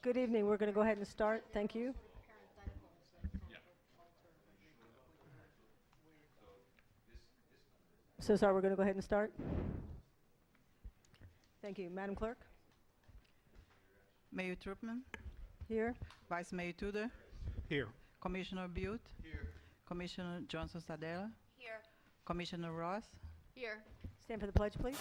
Good evening. We're going to go ahead and start. Thank you. So sorry, we're going to go ahead and start. Thank you. Madam Clerk? Mayor Troopman, Here. Vice Mayor Tudor, Here. Commissioner Butte, Commissioner Johnson Sadella, Here. Commissioner Ross. Here. Stand for the pledge, please.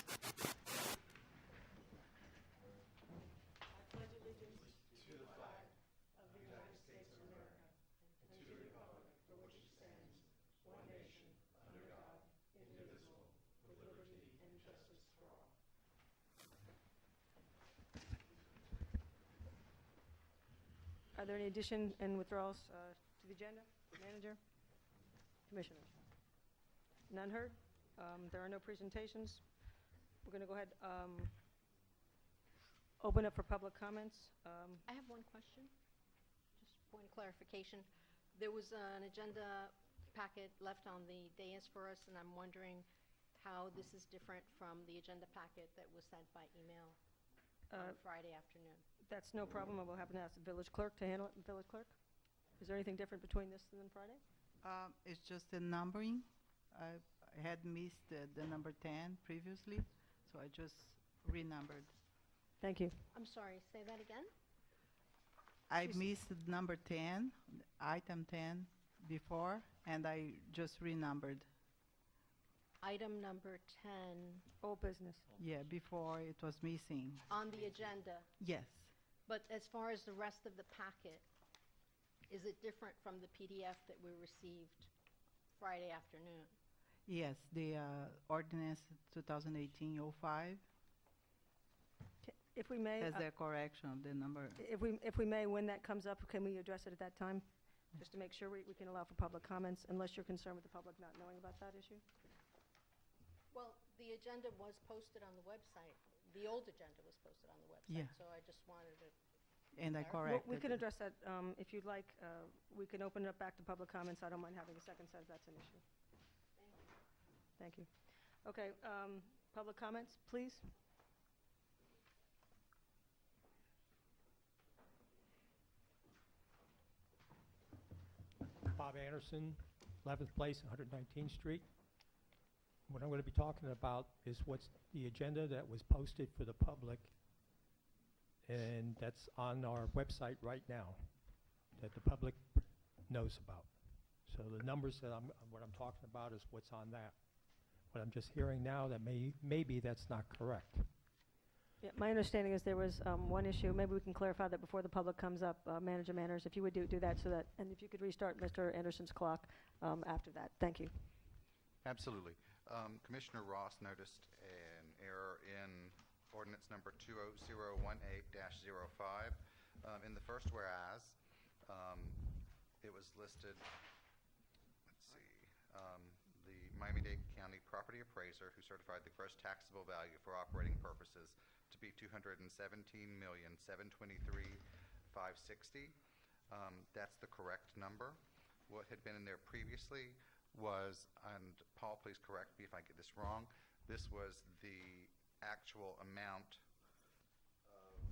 Are there any additions and withdrawals to the agenda? Manager? Commissioners? None heard? There are no presentations. We're going to go ahead open up for public comments. I have one question, just point of clarification. There was an agenda packet left on the dais for us, and I'm wondering how this is different from the agenda packet that was sent by email on Friday afternoon. That's no problem. I will happen to ask the village clerk to handle it. Village clerk? Is there anything different between this and Friday? It's just the numbering. I had missed the number 10 previously, so I just renumbered. Thank you. I'm sorry, say that again? I missed number 10, item 10 before, and I just renumbered. Item number 10 Old business. Yeah, before it was missing. on the agenda, Yes. but as far as the rest of the packet, is it different from the PDF that we received Friday afternoon? Yes, the ordinance 2018-05 If we may, has the correction of the number. if we may, when that comes up, can we address it at that time? Just to make sure we can allow for public comments, unless you're concerned with the public not knowing about that issue? Well, the agenda was posted on the website. The old agenda was posted on the website, Yeah. so I just wanted to. And I Well, Well, corrected. we can address that if you'd like. We can open it up back to public comments. I don't mind having a second set if that's an issue. Thank you. Okay, public comments, please. Bob Anderson, 11th Place, 119th Street. What I'm going to be talking about is what's the agenda that was posted for the public, and that's on our website right now, that the public knows about. So the numbers that what I'm talking about is what's on that. What I'm just hearing now, that maybe that's not correct. Yeah, my understanding is there was one issue. Maybe we can clarify that before the public comes up. Manager Manners, if you would do that so that, and if you could restart Mr. Anderson's clock after that. Thank you. Absolutely. Commissioner Ross noticed an error in ordinance number 20018-05. In the first whereas, it was listed, let's see, the Miami-Dade County property appraiser who certified the gross taxable value for operating purposes to be $217,723,560. That's the correct number. What had been in there previously was, and Paul, please correct me if I get this wrong, this was the actual amount of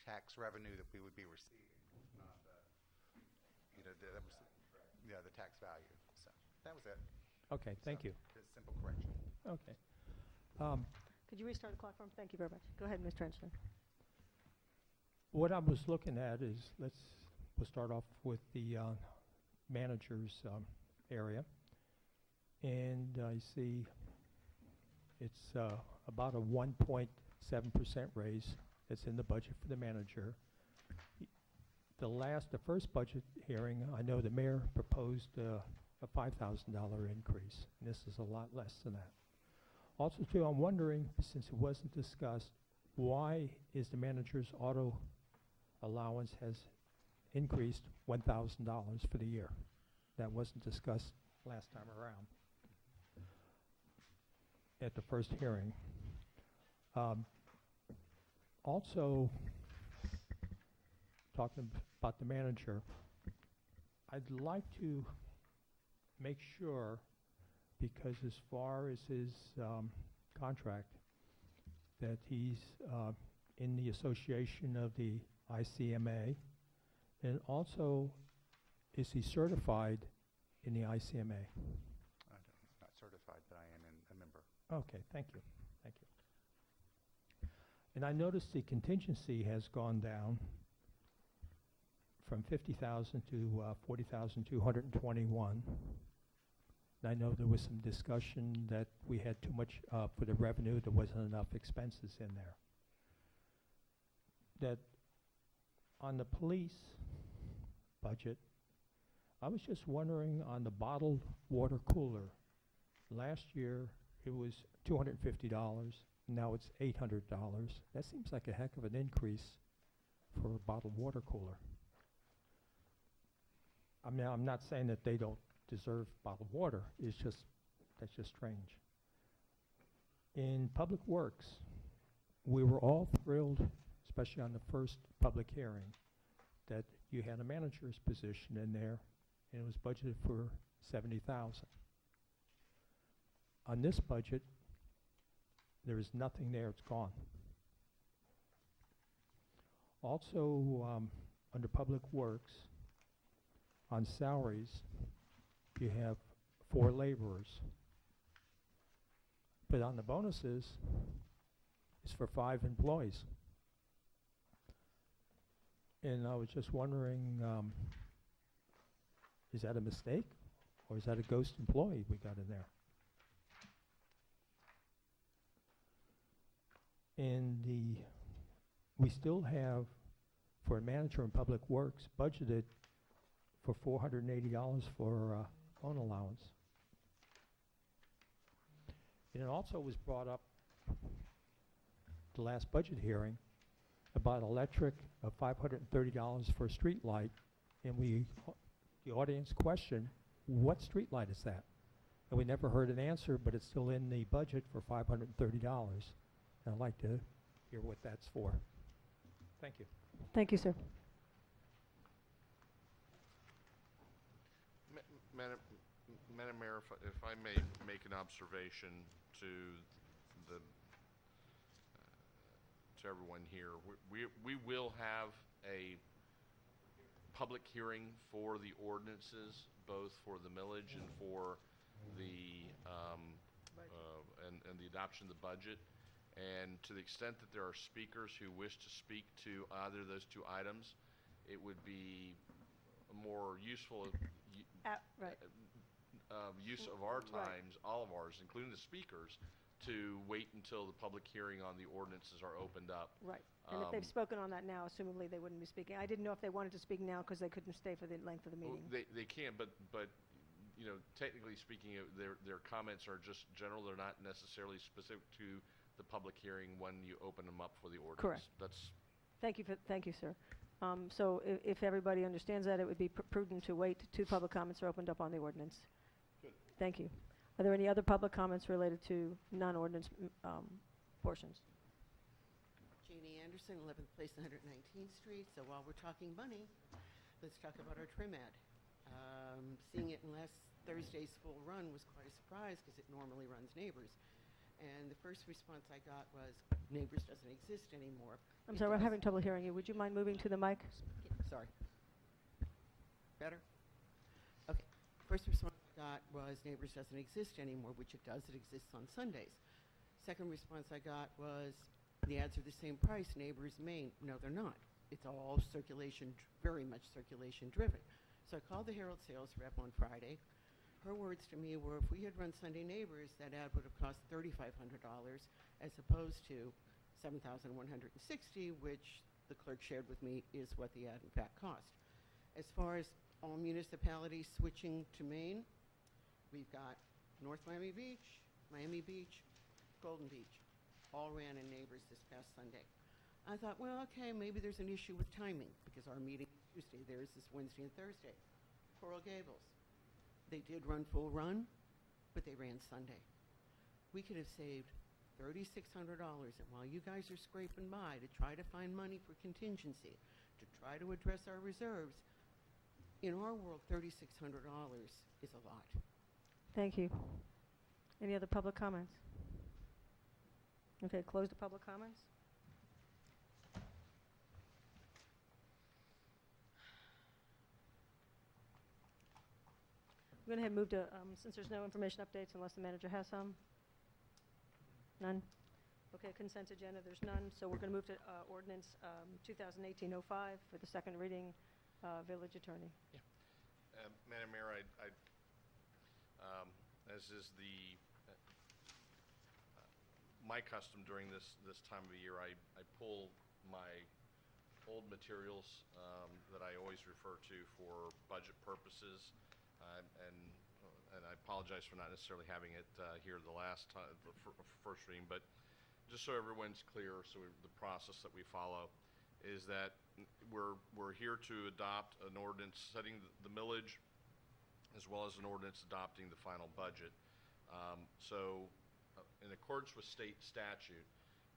tax revenue that we would be receiving, not the, that was, yeah, the tax value. So that was it. Okay, thank you. Just simple correction. Okay. Could you restart the clock for him? Thank you very much. Go ahead, Mr. Anderson. What I was looking at is, we'll start off with the manager's area. And I see it's about a 1.7% raise that's in the budget for the manager. The first budget hearing, I know the mayor proposed a $5,000 increase, and this is a lot less than that. Also, too, I'm wondering, since it wasn't discussed, why is the manager's auto allowance has increased $1,000 for the year? That wasn't discussed last time around at the first hearing. Also, talking about the manager, I'd like to make sure, because as far as his contract, that he's in the association of the ICMA? And also, is he certified in the ICMA? Not certified, but I am a member. Okay, thank you, thank you. And I noticed the contingency has gone down from 50,000 to 40,221. And I know there was some discussion that we had too much for the revenue, there wasn't enough expenses in there. That on the police budget, I was just wondering on the bottled water cooler. Last year, it was $250. Now it's $800. That seems like a heck of an increase for a bottled water cooler. I mean, I'm not saying that they don't deserve bottled water. It's just, that's just strange. In Public Works, we were all thrilled, especially on the first public hearing, that you had a manager's position in there, and it was budgeted for $70,000. On this budget, there is nothing there, it's gone. Also, under Public Works, on salaries, you have 4 laborers. But on the bonuses, it's for 5 employees. And I was just wondering, is that a mistake? Or is that a ghost employee we got in there? And we still have, for a manager in Public Works, budgeted for $480 for phone allowance. And it also was brought up the last budget hearing about electric of $530 for a street light, and the audience questioned, what street light is that? And we never heard an answer, but it's still in the budget for $530. And I'd like to hear what that's for. Thank you. Thank you, sir. Madam Mayor, if I may make an observation to everyone here, we will have a public hearing for the ordinances, both for the millage and for the and the adoption of the budget. And to the extent that there are speakers who wish to speak to either of those 2 items, it would be more useful use of our times, all of ours, including the speakers, to wait until the public hearing on the ordinances are opened up. Right. And if they've spoken on that now, assumably they wouldn't be speaking. I didn't know if they wanted to speak now because they couldn't stay for the length of the meeting. Well, they can, but you know, technically speaking, their comments are just general. They're not necessarily specific to the public hearing when you open them up for the ordinance. Correct. That's. Thank you, sir. So if everybody understands that, it would be prudent to wait till public comments are opened up on the ordinance. Good. Thank you. Are there any other public comments related to non-ordinance portions? Janie Anderson, 11th Place, 119th Street. So while we're talking money, let's talk about our trim ad. Seeing it in last Thursday's full run was quite a surprise because it normally runs Neighbors. And the first response I got was, Neighbors doesn't exist anymore. I'm sorry, we're having trouble hearing you. Would you mind moving to the mic? Sorry. Better? Okay. First response I got was, Neighbors doesn't exist anymore, which it does. It exists on Sundays. Second response I got was, the ads are the same price, Neighbors, Maine. No, they're not. It's all circulation, very much circulation driven. So I called the Herald sales rep on Friday. Her words to me were, if we had run Sunday Neighbors, that ad would have cost $3,500 as opposed to $7,160, which the clerk shared with me is what the ad in fact cost. As far as all municipalities switching to Maine, we've got North Miami Beach, Golden Beach, all ran in Neighbors this past Sunday. I thought, well, okay, maybe there's an issue with timing because our meeting is Tuesday, theirs is Wednesday and Thursday. Coral Gables. They did run full run, but they ran Sunday. We could have saved $3,600, and while you guys are scraping by to try to find money for contingency, to try to address our reserves, in our world, $3,600 is a lot. Thank you. Any other public comments? Okay, close the public comments. We're going to move to, since there's no information updates unless the manager has some. None? Okay, consent agenda, there's none. So we're going to move to ordinance 2018-05 for the second reading, village attorney. Madam Mayor, as is my custom during this time of the year, I pull my old materials that I always refer to for budget purposes, and I apologize for not necessarily having it here the last time, the first reading, but just so everyone's clear, so the process that we follow is that we're here to adopt an ordinance setting the millage, as well as an ordinance adopting the final budget. In accordance with state statute,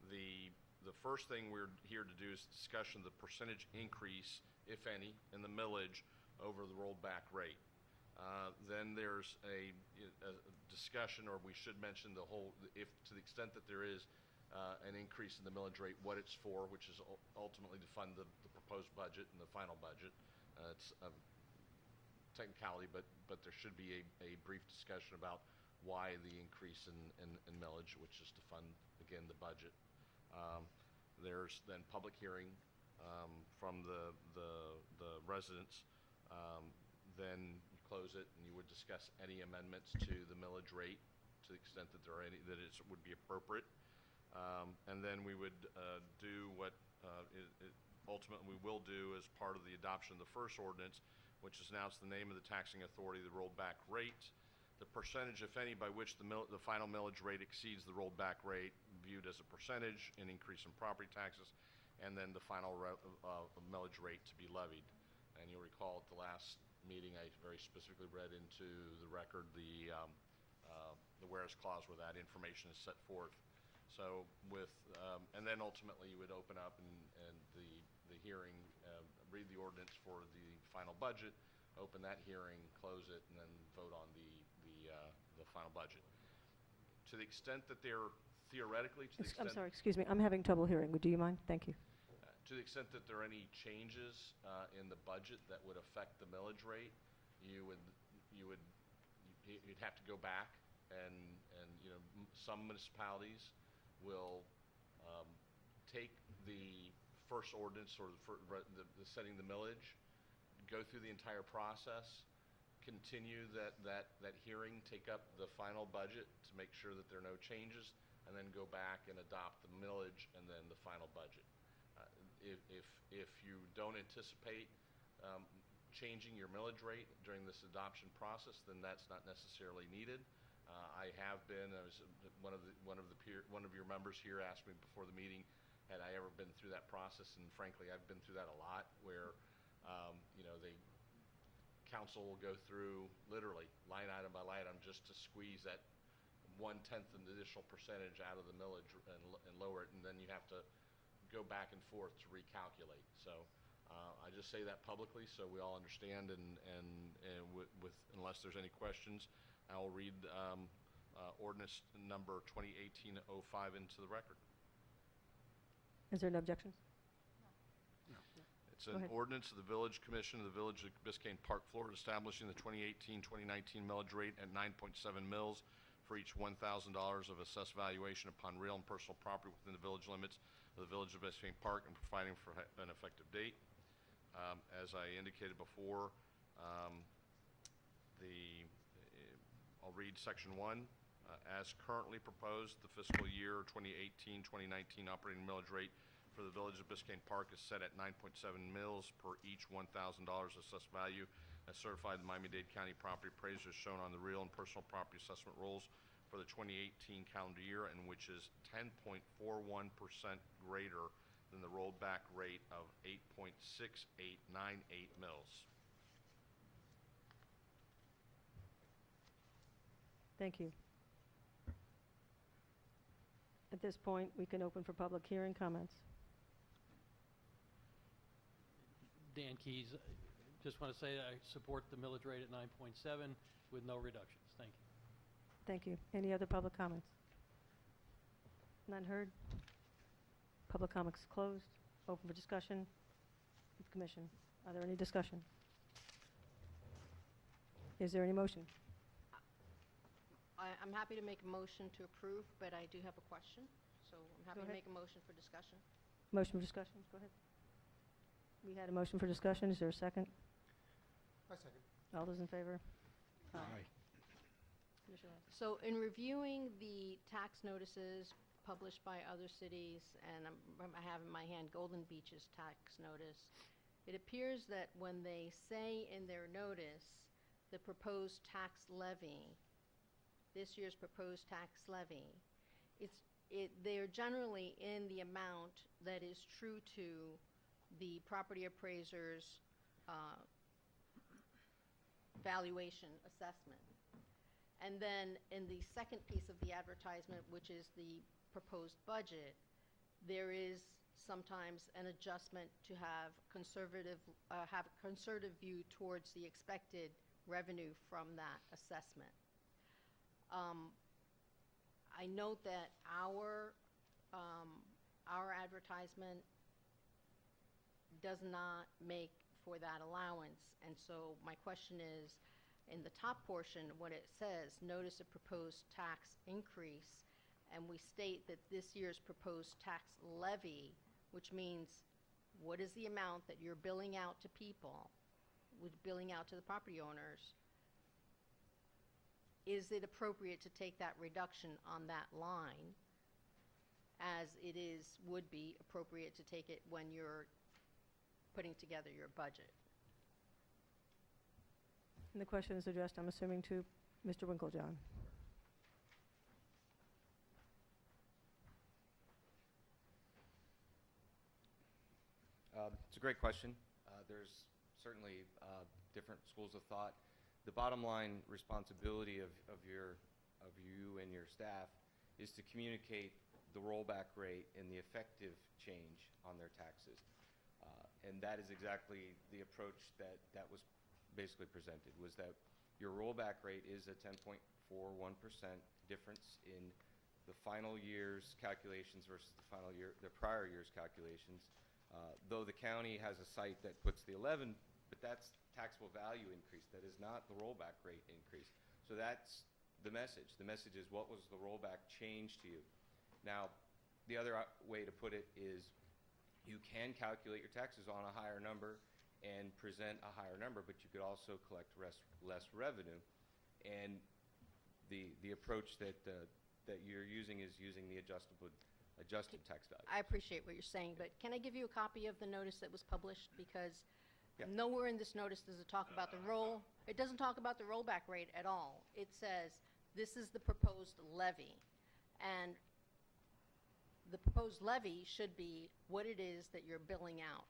the first thing we're here to do is discussion of the percentage increase, if any, in the millage over the rolled back rate. Then there's a discussion, or we should mention the whole, if to the extent that there is an increase in the millage rate, what it's for, which is ultimately to fund the proposed budget and the final budget. It's a technicality, but there should be a brief discussion about why the increase in millage, which is to fund, again, the budget. There's then public hearing from the residents. Then you close it, and you would discuss any amendments to the millage rate to the extent that there are any that would be appropriate. And then we would do what ultimately we will do as part of the adoption of the first ordinance, which is announce the name of the taxing authority, the rolled back rate, the percentage, if any, by which the final millage rate exceeds the rolled back rate, viewed as a percentage, an increase in property taxes, and then the final millage rate to be levied. And you'll recall at the last meeting, I very specifically read into the record the whereas clause where that information is set forth. So and then ultimately you would open up and the hearing, read the ordinance for the final budget, open that hearing, close it, and then vote on the final budget. To the extent that they're theoretically, I'm sorry, excuse me, I'm having trouble hearing. Do you mind? Thank you. To the extent that there are any changes in the budget that would affect the millage rate, you'd have to go back and some municipalities will take the first ordinance or the setting the millage, go through the entire process, continue that hearing, take up the final budget to make sure that there are no changes, and then go back and adopt the millage and then the final budget. If you don't anticipate changing your millage rate during this adoption process, then that's not necessarily needed. I have been, one of your members here asked me before the meeting, had I ever been through that process, and frankly, I've been through that a lot, where the council will go through literally line item by line item just to squeeze that 1/10 of an additional percentage out of the millage and lower it, and then you have to go back and forth to recalculate. So I just say that publicly so we all understand, and unless there's any questions, I'll read ordinance number 2018-05 into the record. Is there no objections? It's an ordinance of the Village Commission of the Village of Biscayne Park, Florida, establishing the 2018-2019 millage rate at 9.7 mils for each $1,000 of assessed valuation upon real and personal property within the village limits of the Village of Biscayne Park, and providing for an effective date. As I indicated before, I'll read Section 1. As currently proposed, the fiscal year 2018-2019 operating millage rate for the Village of Biscayne Park is set at 9.7 mils per each $1,000 assessed value, as certified in Miami-Dade County property appraisers shown on the real and personal property assessment rolls for the 2018 calendar year, and which is 10.41% greater than the rolled back rate of 8.6898 mils. Thank you. At this point, we can open for public hearing comments. Dan Keys, just want to say I support the millage rate at 9.7 with no reductions. Thank you. Thank you. Any other public comments? None heard? Public comments closed. Open for discussion with the commission. Are there any discussion? Is there any motion? I'm happy to make a motion to approve, but I do have a question. So I'm happy to ahead. make a motion for discussion. Motion for discussion, go ahead. We had a motion for discussion, is there a second? I second. All those in favor? Commissioner Rossi. So in reviewing the tax notices published by other cities, and I have in my hand Golden Beach's tax notice, it appears that when they say in their notice, the proposed tax levy, this year's proposed tax levy, they're generally in the amount that is true to the property appraiser's valuation assessment. And then in the second piece of the advertisement, which is the proposed budget, there is sometimes an adjustment to have a conservative view towards the expected revenue from that assessment. I note that our advertisement does not make for that allowance. And so my question is, in the top portion, when it says, notice of proposed tax increase, and we state that this year's proposed tax levy, which means what is the amount that you're billing out to people, billing out to the property owners, is it appropriate to take that reduction on that line as it would be appropriate to take it when you're putting together your budget? And the question is addressed, I'm assuming, to Mr. Winklejohn. It's a great question. There's certainly different schools of thought. The bottom line responsibility of you and your staff is to communicate the rollback rate and the effective change on their taxes. And that is exactly the approach that was basically presented, was that your rollback rate is a 10.41% difference in the final year's calculations versus the prior year's calculations. Though the county has a site that puts the 11, but that's taxable value increase. That is not the rollback rate increase. So that's the message. The message is, what was the rollback change to you? Now, the other way to put it is, you can calculate your taxes on a higher number and present a higher number, but you could also collect less revenue. And the approach that you're using is using the adjusted tax value. I appreciate what you're saying, but can I give you a copy of the notice that was published? Because Yeah. nowhere in this notice does it talk about the it doesn't talk about the rollback rate at all. It says, this is the proposed levy. And the proposed levy should be what it is that you're billing out.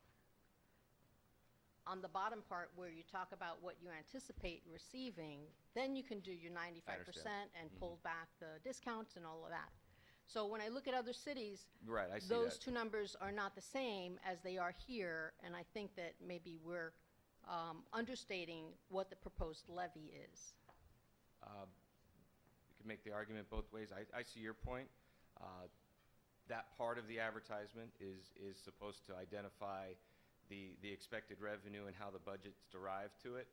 On the bottom part where you talk about what you anticipate receiving, then you can do your 95% and pull back the discounts and all of that. So when I look at other cities, Right, I see those that. two numbers are not the same as they are here, and I think that maybe we're understating what the proposed levy is. You can make the argument both ways. I see your point. That part of the advertisement is supposed to identify the expected revenue and how the budget's derived to it.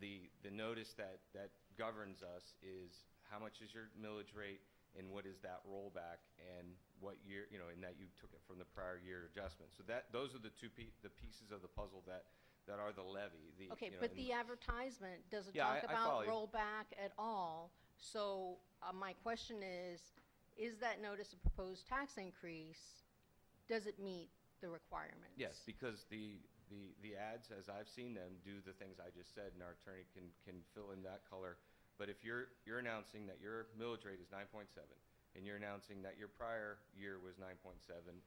The notice that governs us is how much is your millage rate and what is that rollback, and what year, and that you took it from the prior year adjustment. So those are the the pieces of the puzzle that are the levy. Okay, but the advertisement doesn't Yeah, talk I about follow you. rollback at all. So my question is that notice of proposed tax increase, does it meet the requirements? Yes, because the ads, as I've seen them, do the things I just said, and our attorney can fill in that color. But if you're announcing that your millage rate is 9.7, and you're announcing that your prior year was 9.7,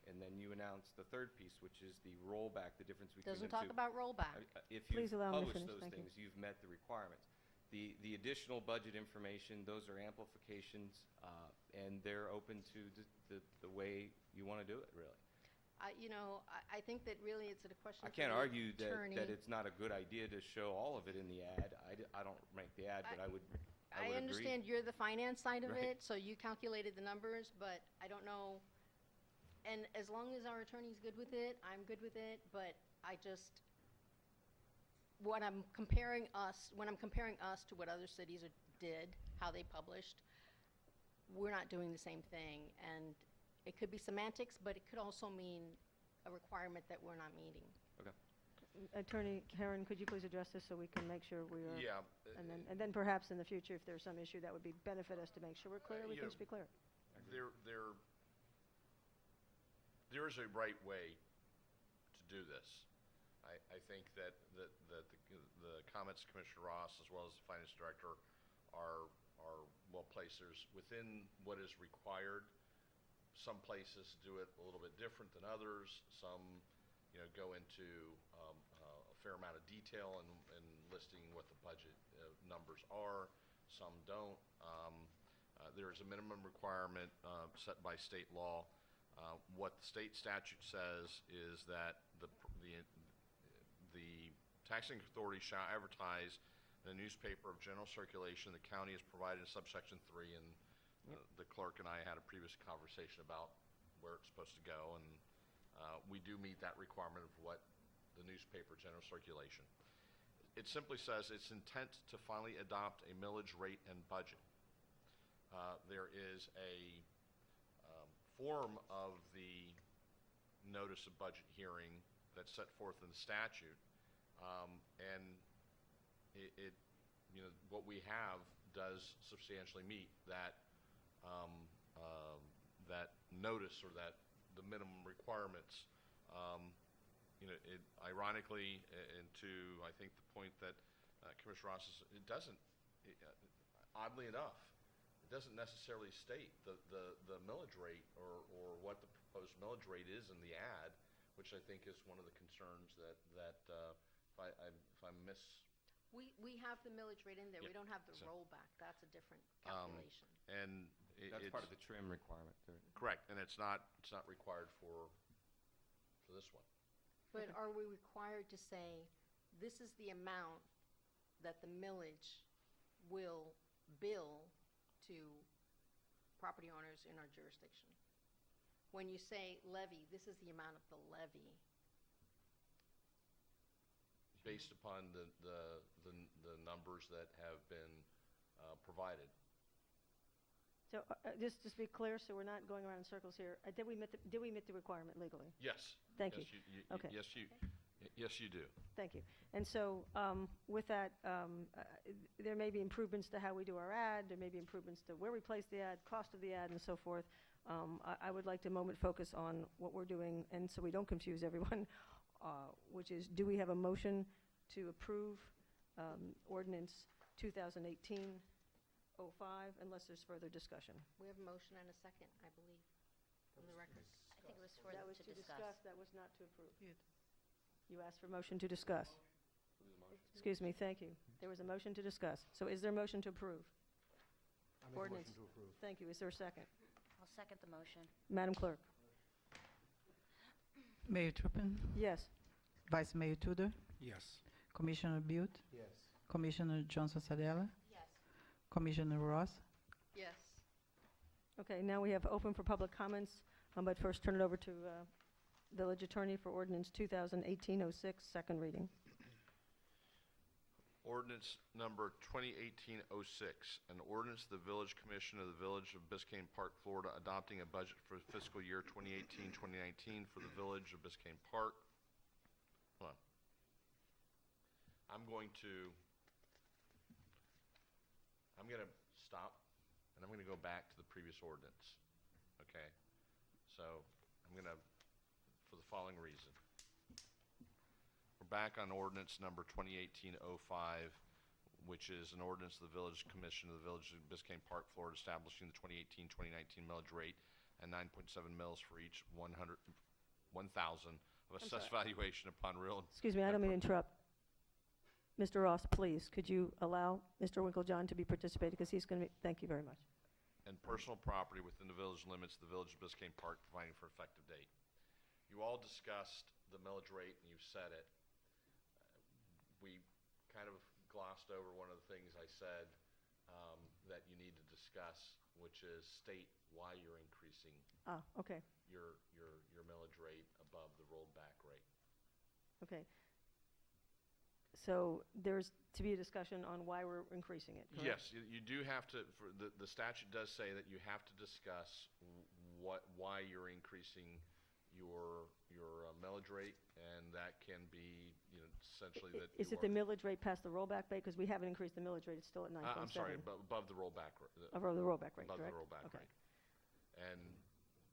and then you announce the third piece, which is the rollback, the difference between Doesn't the talk two. about rollback. If you Please allow me to publish finish, those thank you. things, you've met the requirements. The additional budget information, those are amplifications, and they're open to the way you want to do it, really. I think that really it's a question I for can't the argue attorney. that it's not a good idea to show all of it in the ad. I don't rank the ad, but I would I agree. understand you're the finance side of Right. it, so you calculated the numbers, but I don't know. And as long as our attorney's good with it, I'm good with it, but when I'm comparing us to what other cities are did, how they published. We're not doing the same thing, and it could be semantics, but it could also mean a requirement that we're not meeting. Okay. Attorney Karen, could you please address this so we can make sure we are... Yeah. And then perhaps in the future, if there's some issue that would benefit us to make sure we're clear, we you can know, just be clear. There is a right way to do this. I think that the comments of Commissioner Ross as well as the Finance Director are well placed. There's within what is required. Some places do it a little bit different than others. Some, go into a fair amount of detail in listing what the budget numbers are. Some don't. There is a minimum requirement set by state law. What the state statute says is that the taxing authority shall advertise in a newspaper of general circulation the county has provided in subsection 3, and the clerk and I had a previous conversation about where it's supposed to go, and we do meet that requirement of what the newspaper general circulation. It simply says its intent to finally adopt a millage rate and budget. There is a form of the notice of budget hearing that's set forth in the statute, and what we have does substantially meet that that notice or that the minimum requirements. Ironically, and to I think the point that Commissioner Ross is, it doesn't. Oddly enough, it doesn't necessarily state the millage rate or what the proposed millage rate is in the ad, which I think is one of the concerns that if I miss. We have the millage rate in there. Yeah. We don't have the So- rollback. That's a different calculation. And That's it's part of the trim requirement. correct, and it's not required for this one. But are we required to say, this is the amount that the millage will bill to property owners in our jurisdiction? When you say levy, this is the amount of the levy. Based upon the numbers that have been provided. So just to be clear, so we're not going around in circles here, did we meet the requirement legally? Yes. Thank Yes, you. Okay. Yes, you do. Thank you. And so with that, there may be improvements to how we do our ad, there may be improvements to where we place the ad, cost of the ad, and so forth. I would like to focus on what we're doing, and so we don't confuse everyone, which is, do we have a motion to approve ordinance 2018-05, unless there's further discussion? We have a motion and a second, I believe, on the record. I think it was for That them was to discuss. that was not to approve. You asked for motion to discuss. Excuse me, thank you. There was a motion to discuss. So is there a motion to approve? I make a Ordinance. motion to approve. Thank you. Is there a second? I'll second the motion. Madam Clerk? Mayor Turpin, Yes. Vice Mayor Tudor, Yes. Commissioner Butte, Yes. Commissioner Johnson Sadella, Yes. Commissioner Ross. Yes. Okay, now we have open for public comments, but first turn it over to Village Attorney for Ordinance 2018-06, second reading. Ordinance number 2018-06, an ordinance of the Village Commission of the Village of Biscayne Park, Florida, adopting a budget for fiscal year 2018-2019 for the Village of Biscayne Park. Hold on. I'm going to stop, and I'm going to go back to the previous ordinance. Okay? So I'm going to, for the following reason. We're back on ordinance number 2018-05, which is an ordinance of the Village Commission of the Village of Biscayne Park, Florida, establishing the 2018-2019 millage rate and 9.7 mils for each 1,000 of assessed valuation upon real. Excuse me, I don't mean to interrupt. Mr. Ross, please, could you allow Mr. Winklejohn to be participating, because he's going to be, thank you very much. And personal property within the village limits of the Village of Biscayne Park, providing for effective date. You all discussed the millage rate, and you've said it. We kind of glossed over one of the things I said that you need to discuss, which is state why you're increasing Okay, your millage rate above the rolled back rate. okay. So there's to be a discussion on why we're increasing it, correct? Yes, you do have to, the statute does say that you have to discuss why you're increasing your millage rate, and that can be, essentially that Is it the millage rate past the rollback rate? Because we haven't increased the millage rate, it's still at 9.7. I'm sorry, above the rollback rate. Above the rollback rate, Above correct? the rollback Okay. rate. And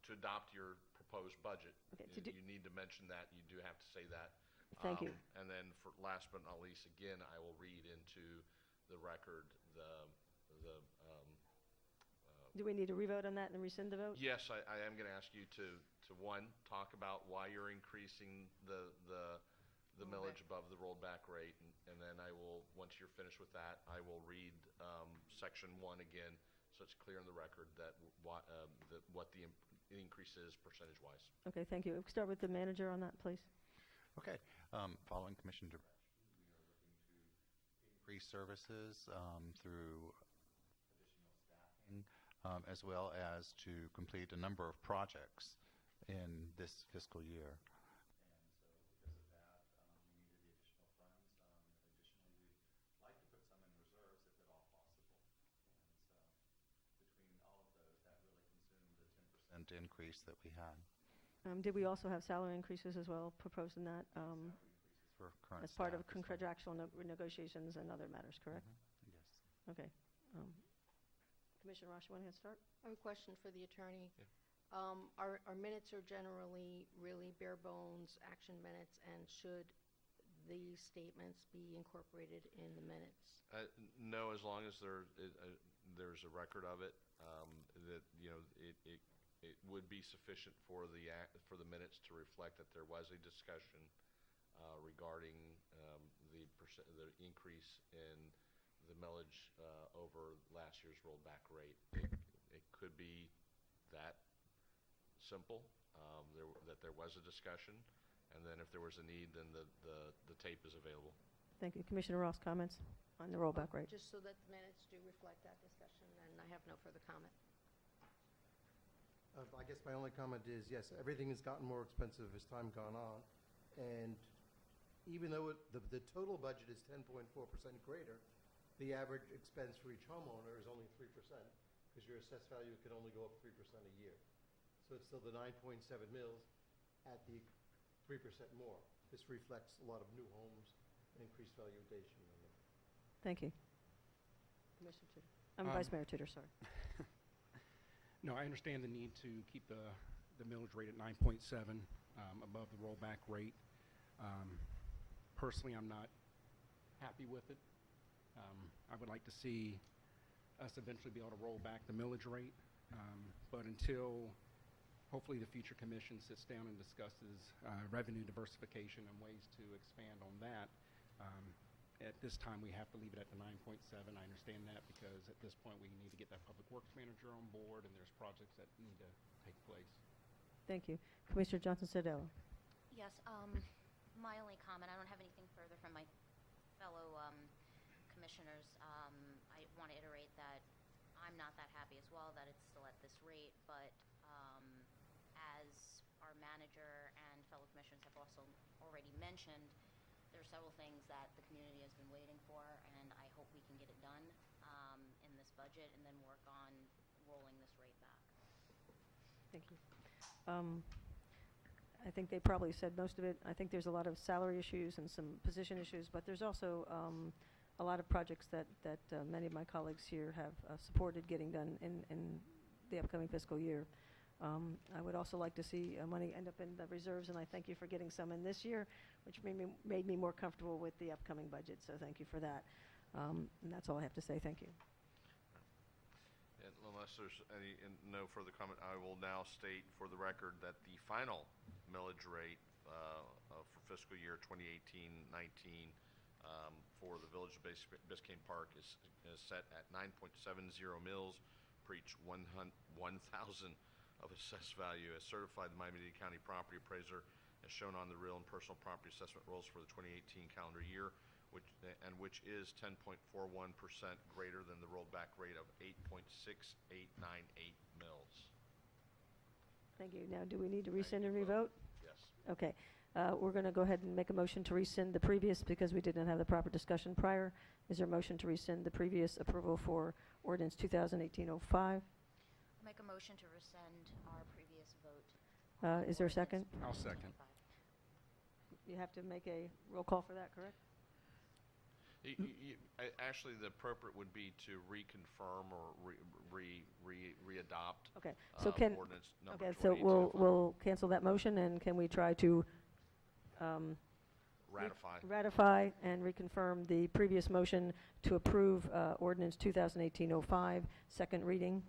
to adopt your proposed budget, Okay, you need to mention that, you do have to say that. Thank you. And then for last but not least, again, I will read into the record Do we need to revote on that and rescind the vote? yes, I am going to ask you to one, talk about why you're increasing the millage above the rolled back rate, and then I will, once you're finished with that, I will read section 1 again, so it's clear in the record that what the increase is percentage-wise. Okay, thank you. Start with the manager on that, please. Okay. Following commission direction, we are looking to increase services through additional staffing, as well as to complete a number of projects in this fiscal year. And so because of that, we needed the additional funds. Additionally, we'd like to put some in reserves if at all possible. And so between all of those, that really consumed the 10% increase that we had. Did we also have salary increases as well proposed in that? For current As part of staff as well. contractual negotiations and other matters, correct? Yes. Okay. Commissioner Ross, you want to start? I have a question for the attorney. Yeah. Our minutes are generally really bare bones action minutes, and should these statements be incorporated in the minutes? No, as long as there's a record of it, that it would be sufficient for the minutes to reflect that there was a discussion regarding the increase in the millage over last year's rollback rate. It could be that simple, that there was a discussion, and then if there was a need, then the tape is available. Thank you. Commissioner Ross, comments on the rollback rate? Just so that the minutes do reflect that discussion, and I have no further comment. I guess my only comment is, yes, everything has gotten more expensive as time gone on, and even though the total budget is 10.4% greater, the average expense for each homeowner is only 3%, because your assessed value can only go up 3% a year. So it's still the 9.7 mils at the 3% more. This reflects a lot of new homes and increased valuation. Thank you. Commissioner Tudor. Vice Mayor Tudor, sorry. No, I understand the need to keep the millage rate at 9.7 above the rollback rate. Personally, I'm not happy with it. I would like to see us eventually be able to roll back the millage rate, but until hopefully the future commission sits down and discusses revenue diversification and ways to expand on that, at this time we have to leave it at the 9.7. I understand that because at this point we need to get that public works manager on board, and there's projects that need to take place. Thank you. Commissioner Johnson-Sodelo. Yes, my only comment, I don't have anything further from my fellow commissioners. I want to iterate that I'm not that happy as well that it's still at this rate, but as our manager and fellow commissioners have also already mentioned, there are several things that the community has been waiting for, and I hope we can get it done in this budget and then work on rolling this rate back. Thank you. I think they probably said most of it. I think there's a lot of salary issues and some position issues, but there's also a lot of projects that many of my colleagues here have supported getting done in the upcoming fiscal year. I would also like to see money end up in the reserves, and I thank you for getting some in this year, which made me more comfortable with the upcoming budget, so thank you for that. And that's all I have to say. Thank you. And unless there's no further comment, I will now state for the record that the final millage rate for fiscal year 2018-19 for the Village of Biscayne Park is set at 9.70 mils per each 1,000 of assessed value, as certified by Miami-Dade County Property Appraiser, as shown on the real and personal property assessment rolls for the 2018 calendar year, which is 10.41% greater than the rollback rate of 8.6898 mils. Thank you. Now, do we need to rescind and revote? Yes. Okay. We're going to go ahead and make a motion to rescind the previous because we did not have the proper discussion prior. Is there a motion to rescind the previous approval for ordinance 2018-05? Make a motion to rescind our previous vote. Is there a second? I'll second. You have to make a roll call for that, correct? Actually, the appropriate would be to reconfirm or readopt Okay, so can, ordinance number okay, so 2805. we'll cancel that motion, and can we try to Ratify. ratify and reconfirm the previous motion to approve ordinance 2018-05, second reading?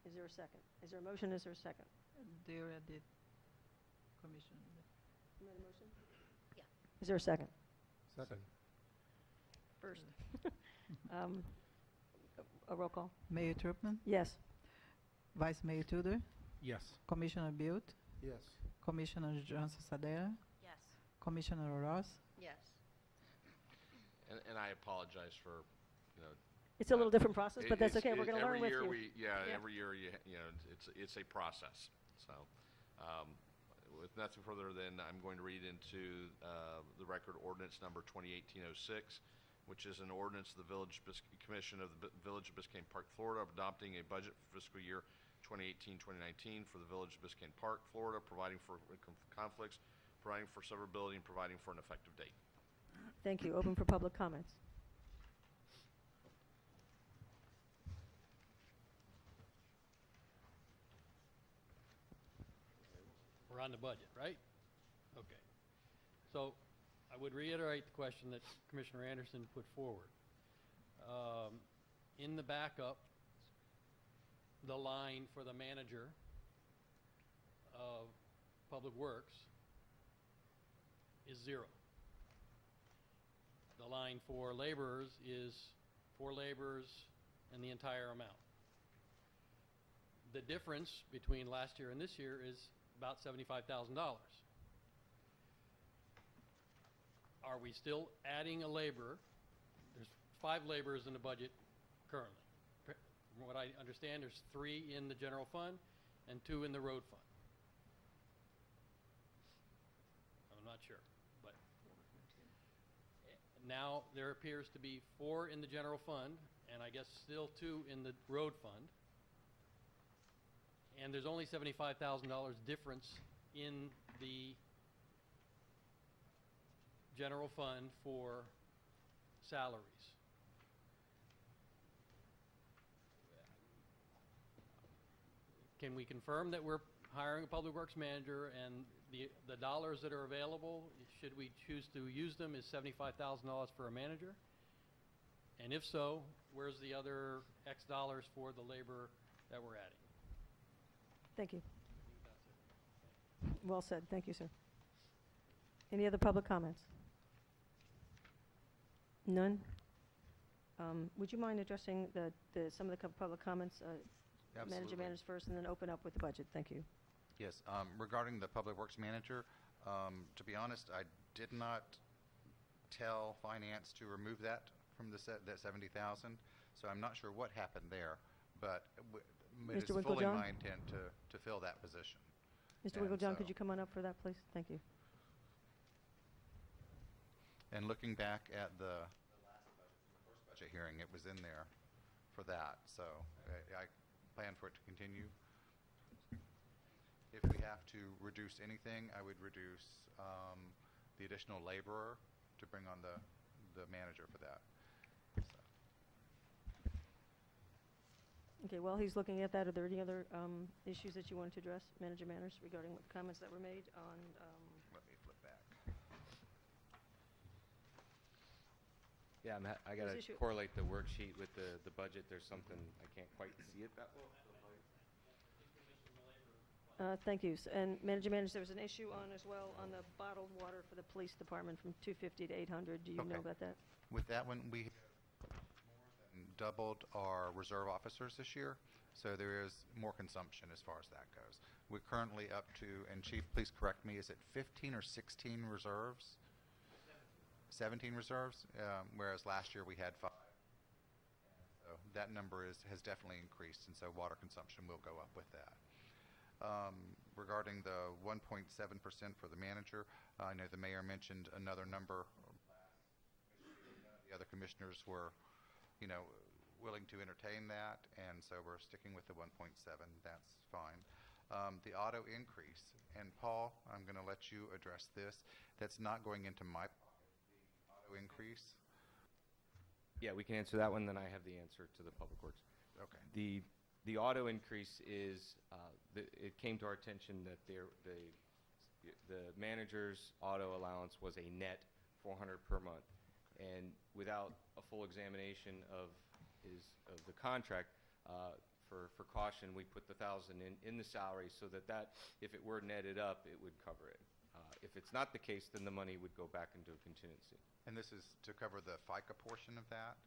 Is there a second? Is there a motion? Is there a second? They already did, Commissioner. You made a motion? Yeah. Is there a second? Second. First. A roll call? Mayor Trupman, Yes. Vice Mayor Tudor, Yes. Commissioner Built, Yes. Commissioner Johnson Sadera, Yes. Commissioner Ross. Yes. And I apologize for, you know. It's a little different process, but that's it's- okay. We're going to learn with you. Yeah, Yeah. every year, you know, it's a process. So, with nothing further, then I'm going to read into the record ordinance number 2018-06, which is an ordinance of the Commission of the Village of Biscayne Park, Florida, adopting a budget for fiscal year 2018-2019 for the Village of Biscayne Park, Florida, providing for conflicts, providing for severability, and providing for an effective date. Thank you. Open for public comments. We're on the budget, right? Okay. So I would reiterate the question that Commissioner Anderson put forward. In the backup, the line for the manager of Public Works is 0. The line for laborers is 4 laborers and the entire amount. The difference between last year and this year is about $75,000. Are we still adding a laborer? There's 5 laborers in the budget currently. From what I understand, there's 3 in the general fund and 2 in the road fund. I'm not sure, but now there appears to be 4 in the general fund and I guess still 2 in the road fund. And there's only $75,000 difference in the general fund for salaries. Can we confirm that we're hiring a public works manager and the dollars that are available, should we choose to use them, is $75,000 for a manager? And if so, where's the other X dollars for the labor that we're adding? Thank you. Well said. Thank you, sir. Any other public comments? None? Would you mind addressing some of the public comments? Manager Absolutely. managers first, and then open up with the budget. Thank you. Yes, regarding the Public Works Manager, to be honest, I did not tell Finance to remove that from that 70,000, so I'm not sure what happened there, but it is Mr. fully Winklejohn? my intent to fill that position. Mr. And Wigglejohn, so- could you come on up for that, please? Thank you. And looking back at the first budget hearing, it was in there for that, so I plan for it to continue. If we have to reduce anything, I would reduce the additional laborer to bring on the manager for that. So. Okay, while he's looking at that, are there any other issues that you wanted to address, Manager Manners, regarding what comments that were made on? Let me flip back. Yeah, I got to issue- correlate the worksheet with the budget. There's something, I can't quite see it that well. Thank you. And Manager Manners, there was an issue on as well on the bottled water for the police department from 250 to 800. Do you know Okay. about that? With that one, we have more than doubled our reserve officers this year, so there is more consumption as far as that goes. We're currently up to, and Chief, please correct me, is it 15 or 16 reserves? 17 reserves, whereas last year we had 5. So that number has definitely increased, and so water consumption will go up with that. regarding the 1.7% for the manager, I know the mayor mentioned another number. The other commissioners were, willing to entertain that, and so we're sticking with the 1.7. That's fine. The auto increase, and Paul, I'm going to let you address this. That's not going into my pocket, the auto increase. Yeah, we can answer that one, then I have the answer to the Public Works. Okay. The auto increase is, it came to our attention that the manager's auto allowance was a net $400 per month. And without a full examination of the contract, for caution, we put the 1,000 in the salary so that if it were netted up, it would cover it. If it's not the case, then the money would go back into a contingency. And this is to cover the FICA portion of that?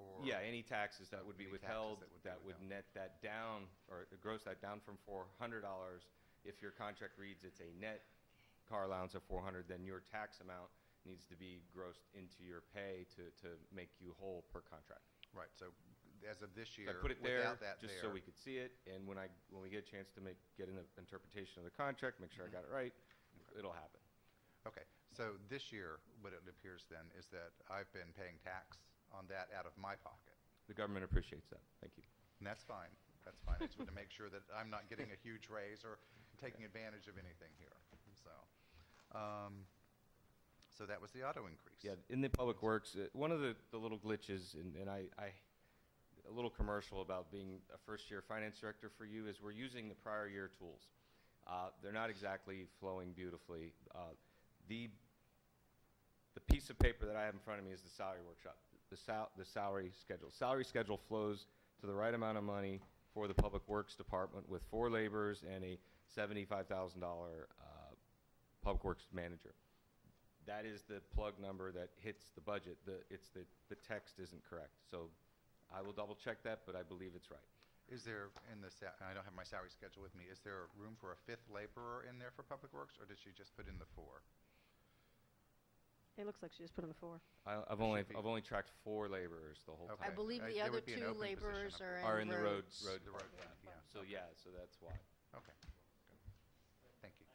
Or Yeah, any taxes that would be Any withheld, taxes that would net that down, or gross that down from $400. If your contract reads it's a net car allowance of $400, then your tax amount needs to be grossed into your pay to make you whole per contract. Right, so as of this So year, I put it there without that just there, so we could see it, and when we get a chance to get an interpretation of the contract, make sure I got it right, it'll happen. Okay, so this year, what it appears then is that I've been paying tax on that out of my pocket. The government appreciates that. Thank you. And that's fine. That's fine. I just want to make sure that I'm not getting a huge raise or taking advantage of anything here. So that was the auto increase. Yeah, in the Public Works, one of the little glitches, and a little commercial about being a first-year finance director for you is we're using the prior year tools. They're not exactly flowing beautifully. The piece of paper that I have in front of me is the salary workshop, the salary schedule. Salary schedule flows to the right amount of money for the Public Works Department with 4 laborers and a $75,000 Public Works manager. That is the plug number that hits the budget. The text isn't correct. So I will double check that, but I believe it's right. Is there, I don't have my salary schedule with me, is there room for a 5th laborer in there for Public Works, or did she just put in the 4? It looks like she just put on the 4. I've only tracked 4 laborers the whole Okay. I time. believe the There other would be an 2 open position laborers up Are in the roads. road. The road fund, yeah. So that's why. Okay. Good. Thank you.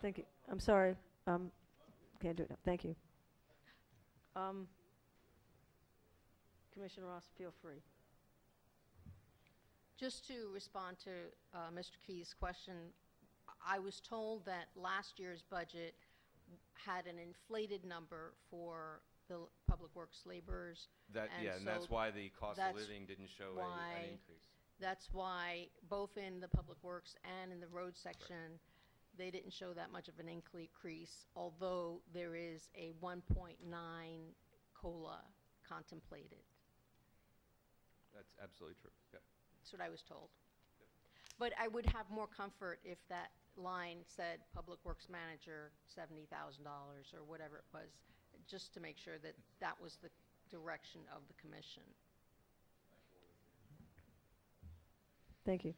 Thank you. I'm sorry. Can't do it now. Thank you. Commissioner Ross, feel free. Just to respond to Mr. Key's question, I was told that last year's budget had an inflated number for the Public Works laborers. And that's so why the cost of that's living didn't show why- an increase. That's why both in the Public Works and in the road section, they didn't show that much of an increase, although there is a 1.9 COLA contemplated. That's absolutely true. Yep. That's what I was told. But I would have more comfort if that line said Public Works Manager, $70,000 or whatever it was, just to make sure that that was the direction of the commission. Thank you.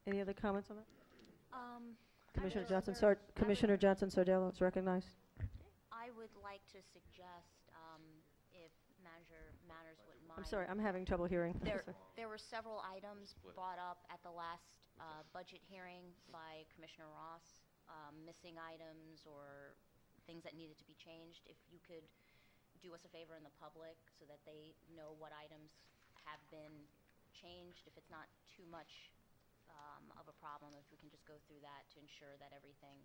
Any other comments on that? Commissioner I Johnson, would- Commissioner Johnson Sardella is recognized. I would like to suggest, if Manager Manners wouldn't mind. I'm sorry, I'm having trouble hearing. There were several items brought up at the last budget hearing by Commissioner Ross, missing items or things that needed to be changed. If you could do us a favor in the public so that they know what items have been changed, if it's not too much of a problem, if we can just go through that to ensure that everything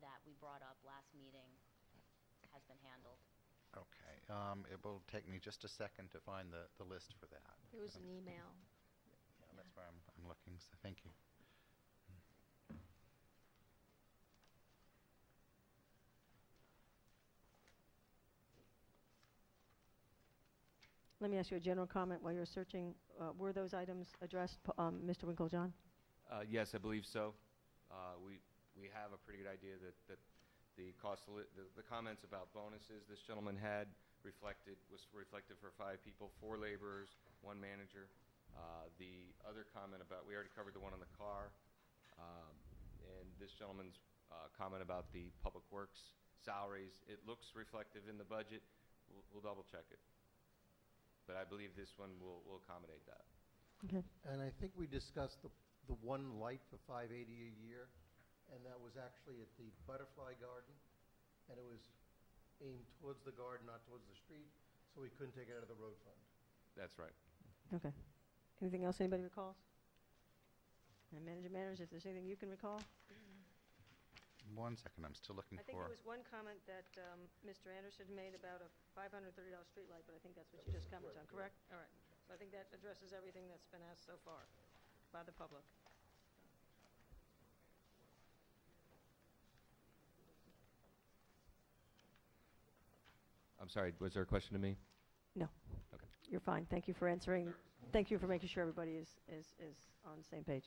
that we brought up last meeting has been handled. Okay. It will take me just a second to find the list for that. It was an email. Yeah, that's where I'm looking, so thank you. Let me ask you a general comment while you're searching. Were those items addressed, Mr. Winklejohn? Yes, I believe so. We have a pretty good idea that the the comments about bonuses this gentleman had was reflected for 5 people, 4 laborers, 1 manager. The other comment about, we already covered the one on the car, and this gentleman's comment about the Public Works salaries, it looks reflective in the budget. We'll double check it. But I believe this one will accommodate that. Okay. And I think we discussed the one light for $580 a year, and that was actually at the Butterfly Garden, and it was aimed towards the garden, not towards the street, so we couldn't take it out of the road fund. That's right. Okay. Anything else anybody recalls? And managers, if there's anything you can recall? 1 second, I'm still looking I think for. there was one comment that Mr. Anderson made about a $530 streetlight, but I think that's what you just commented on, correct? All right. So I think that addresses everything that's been asked so far by the public. I'm sorry, was there a question to me? No. Okay. You're fine. Thank you for answering. Thank you for making sure everybody is on the same page.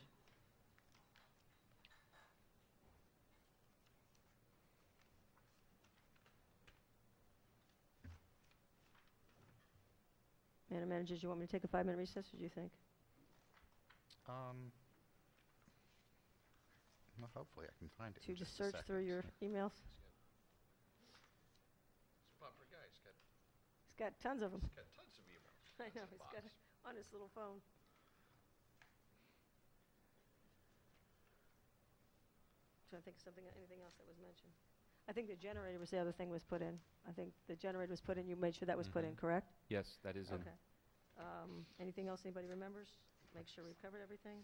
Madam Manager, do you want me to take a 5-minute recess, or do you think? Well, hopefully I can find it. To in just a search through second. your emails? He's a popular guy. He's got tons of them. He's got tons of emails. I know, Tons of he's got box. it on his little phone. Trying to think of something, anything else that was mentioned. I think the generator was the other thing was put in. I think the generator was put in, you made sure that was put in, correct? Yes, that is in. Okay. Anything else anybody remembers? Make sure we've covered everything.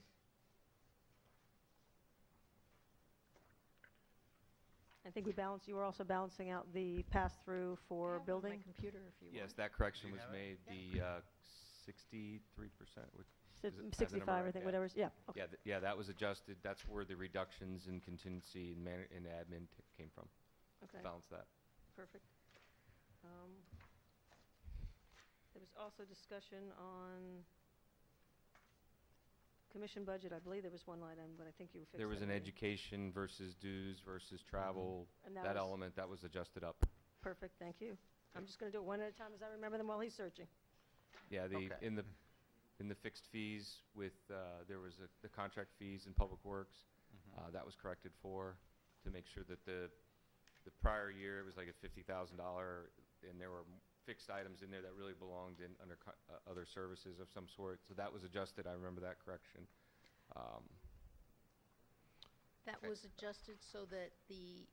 I think we balanced, you were also balancing out the pass-through for building? My computer, if you want. Yes, that correction Do you was have it? made, the 63%, which Si- is it- has the number 65, I right? think, Yeah. whatever's, yeah, okay. Yeah, yeah, that was adjusted. That's where the reductions in contingency and in admin came from. Okay, Balance that. perfect. There was also discussion on commission budget. I believe there was one line item, but I think you fixed There was that an already. education versus dues versus travel, And that was element, that was adjusted up. perfect, thank you. I'm just going to do it one at a time as I remember them while he's searching. Yeah, Okay. in the fixed fees with, there was the contract fees in Public Works, that was corrected for, to make sure that the prior year, it was like a $50,000, and there were fixed items in there that really belonged in under other services of some sort, so that was adjusted, I remember that correction. That was adjusted so that the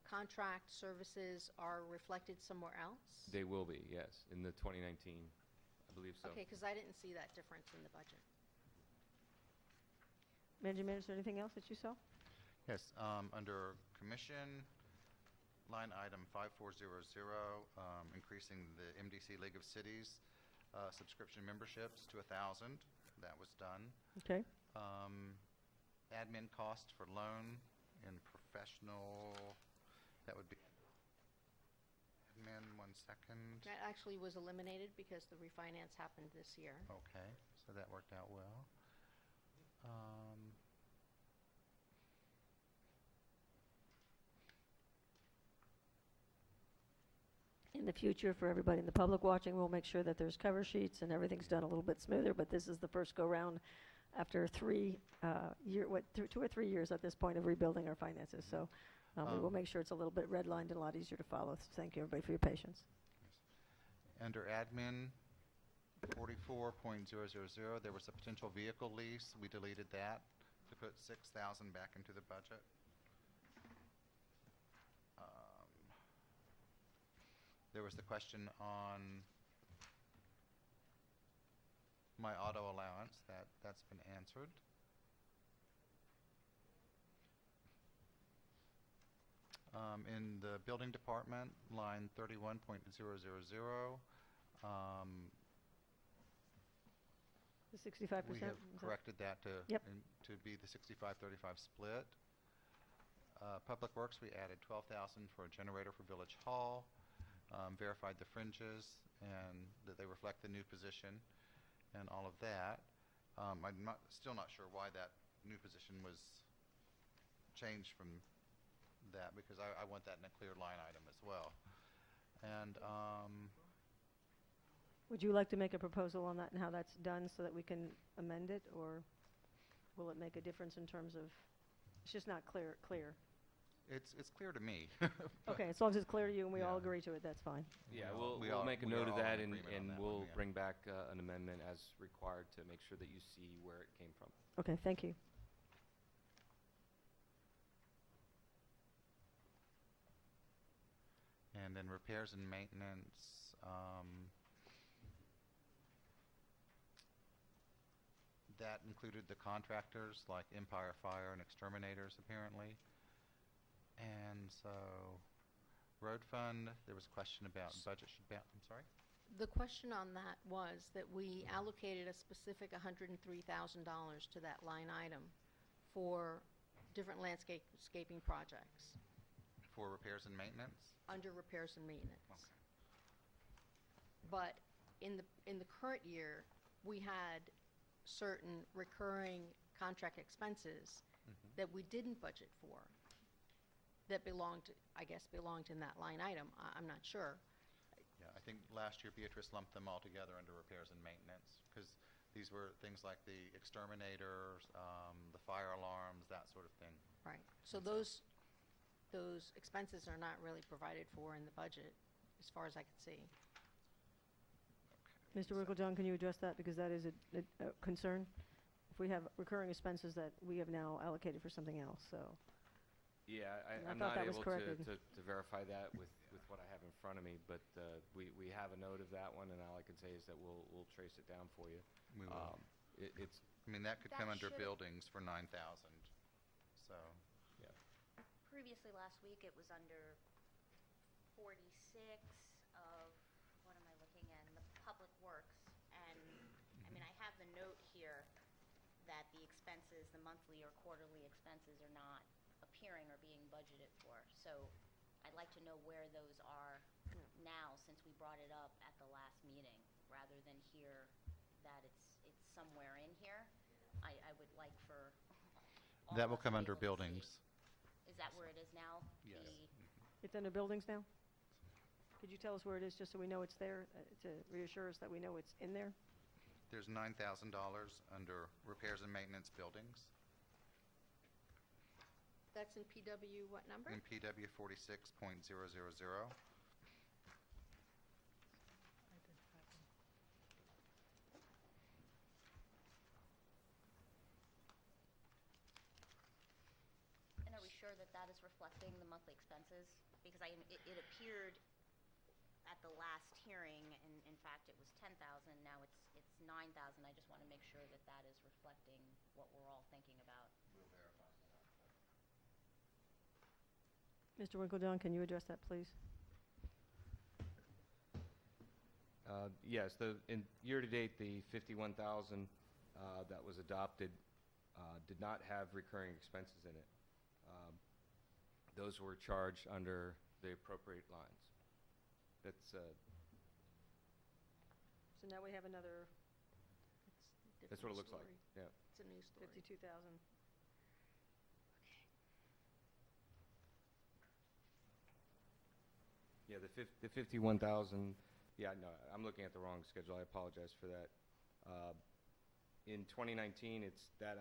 contract services are reflected somewhere else? They will be, yes, in the 2019, I believe so. Okay, because I didn't see that difference in the budget. Manager, is there anything else that you saw? Yes, under commission, line item 5400, increasing the MDC League of Cities subscription memberships to 1,000. That was done. Okay. Admin cost for loan and professional, that would be admin, 1 second. That actually was eliminated because the refinance happened this year. Okay, so that worked out well. In the future, for everybody in the public watching, we'll make sure that there's cover sheets and everything's done a little bit smoother, but this is the first go-round after 2 or 3 years at this point of rebuilding our finances. So we will make sure it's a little bit redlined and a lot easier to follow. So thank you, everybody, for your patience. Under admin, 44.000, there was a potential vehicle lease. We deleted that to put 6,000 back into the budget. There was the question on my auto allowance. That's been answered. In the building department, line 31.000, The 65%? we have is that- corrected that to Yep. to be the 65-35 split. Public Works, we added 12,000 for a generator for Village Hall, verified the fringes and that they reflect the new position and all of that. I'm still not sure why that new position was changed from that, because I want that in a clear line item as well. And Would you like to make a proposal on that and how that's done so that we can amend it, or will it make a difference in terms of, it's just not clear? It's clear to me. Okay, as long as it's clear to you and we all Yeah. agree to it, that's fine. Yeah, We we'll are- make a we note are of all that in and, agreement on and that we'll one, yeah. bring back an amendment as required to make sure that you see where it came from. Okay, thank you. And then repairs and maintenance, that included the contractors like Empire Fire and Exterminators apparently. And so, road fund, there was a question about budget should be, I'm sorry? The question on that was that we allocated a specific $103,000 to that line item for different landscaping projects For repairs and maintenance? under repairs and maintenance. Okay. But in the current year, we had certain recurring contract expenses that we didn't budget for, that belonged, I guess, belonged in that line item. I'm not sure. Yeah, I think last year Beatrice lumped them all together under repairs and maintenance, because these were things like the exterminators, the fire alarms, that sort of thing. Right. So And those expenses are not really provided for in the budget, as far as I can see. Mr. Winklejohn, can you address that? Because that is a concern. If we have recurring expenses that we have now allocated for something else, so. Yeah, I I'm thought not that was able corrected. to verify that with what I have in front of me, but we have a note of that one, and all I can say is that we'll trace it down for you. We will. It's, I mean, that could That come under should- buildings for 9,000, so. yeah. Previously, last week, it was under 46 of, what am I looking at, the Public Works. And, I mean, I have the note here that the expenses, the monthly or quarterly expenses are not appearing or being budgeted for. So I'd like to know where those are now, since we brought it up at the last meeting, rather than hear that it's somewhere in here. I would like for all That will of us to come be under able to see. buildings. Is that where it is now? Yes. The- It's under buildings now? Could you tell us where it is, just so we know it's there, to reassure us that we know it's in there? There's $9,000 under repairs and maintenance buildings, That's in PW what number? in PW 46.000. And are we sure that that is reflecting the monthly expenses? Because it appeared at the last hearing, and in fact, it was 10,000, now it's 9,000. I just want to make sure that that is reflecting what we're all thinking about. Mr. Winklejohn, can you address that, please? Yes, in year-to-date, the 51,000 that was adopted did not have recurring expenses in it. Those were charged under the appropriate lines. That's, So now we have another It's that's what it different looks like, story. yeah. It's a new story. 52,000. Yeah, the 51,000, yeah, no, I'm looking at the wrong schedule, I apologize for that. In 2019, it's that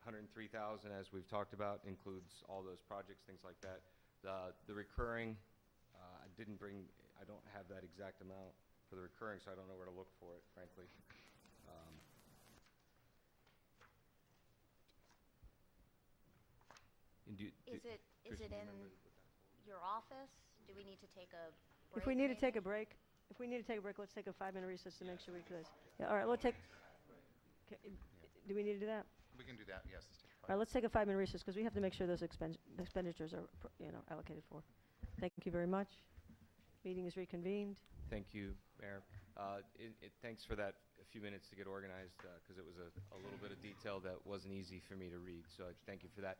103,000, as we've talked about, includes all those projects, things like that. The recurring, I don't have that exact amount for the recurring, so I don't know where to look for it, frankly. Is it Trish, do you in remember what that's for? your office? Do we need to take a break? If we need to take a maybe? break, let's take a 5-minute recess to make sure we close. Yeah, all right, we'll take, do we need to do that? We can do that, yes. Let's take All right, let's take a 5-minute recess, because we have to make sure those expenditures are, allocated for. Thank you very much. Meeting is reconvened. Thank you, Mayor. Thanks for that few minutes to get organized, because it was a little bit of detail that wasn't easy for me to read, so I thank you for that.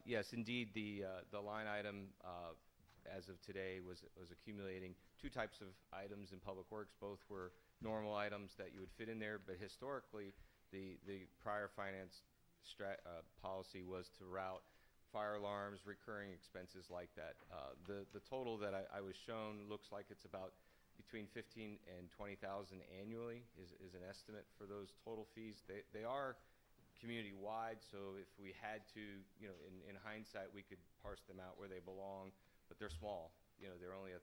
Yes, indeed, the line item, as of today, was accumulating two types of items in Public Works. Both were normal items that you would fit in there, but historically, the prior finance policy was to route fire alarms, recurring expenses like that. The total that I was shown looks like it's about between 15 and 20,000 annually is an estimate for those total fees. They are community-wide, so if we had to, in hindsight, we could parse them out where they belong, but they're small. They're only $1,000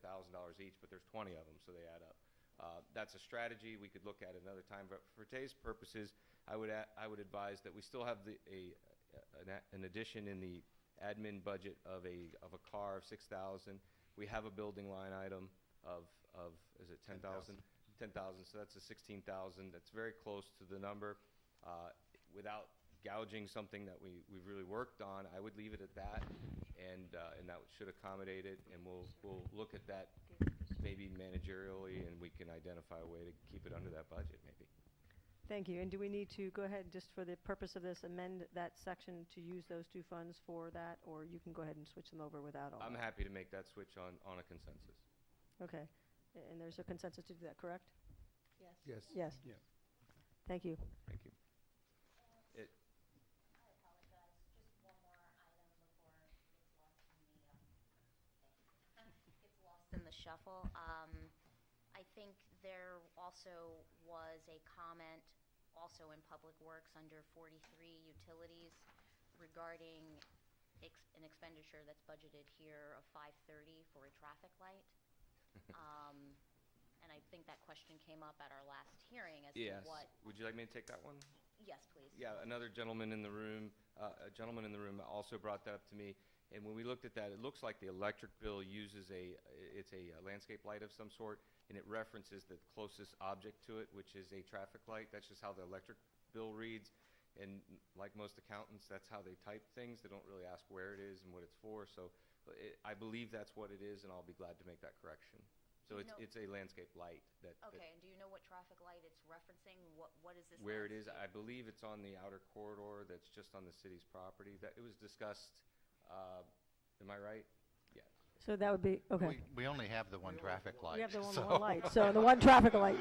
each, but there's 20 of them, so they add up. That's a strategy we could look at another time, but for today's purposes, I would advise that we still have an addition in the admin budget of a car of 6,000. We have a building line item of is it 10,000? 10,000. So that's a 16,000. That's very close to the number. Without gouging something that we've really worked on, I would leave it at that, and that should accommodate it. And we'll look at that maybe managerially, and we can identify a way to keep it under that budget, maybe. Thank you. And do we need to go ahead, just for the purpose of this, amend that section to use those two funds for that, or you can go ahead and switch them over without all I'm that? happy to make that switch on a consensus. Okay. And there's a consensus to do that, correct? Yes. Yes. Yes. Yes. Thank you. Thank you. I apologize. Just one more item before it gets lost in the shuffle. I think there also was a comment also in Public Works under 43 Utilities regarding an expenditure that's budgeted here of $530 for a traffic light. And I think that question came up at our last hearing as Yes. to what. Would you like me to take that one? Yes, please. Yeah, another gentleman in the room, a gentleman in the room also brought that up to me. And when we looked at that, it looks like the electric bill uses it's a landscape light of some sort, and it references the closest object to it, which is a traffic light. That's just how the electric bill reads. And like most accountants, that's how they type things. They don't really ask where it is and what it's for. So I believe that's what it is, and I'll be glad to make that correction. So it's a landscape light. Okay, and do you know what traffic light it's referencing? What is this? Where it is, landscape? I believe it's on the outer corridor that's just on the city's property. That it was discussed, am I right? Yeah. So that would be, okay. We only have the one traffic light. You have the one so- light, so the one traffic light.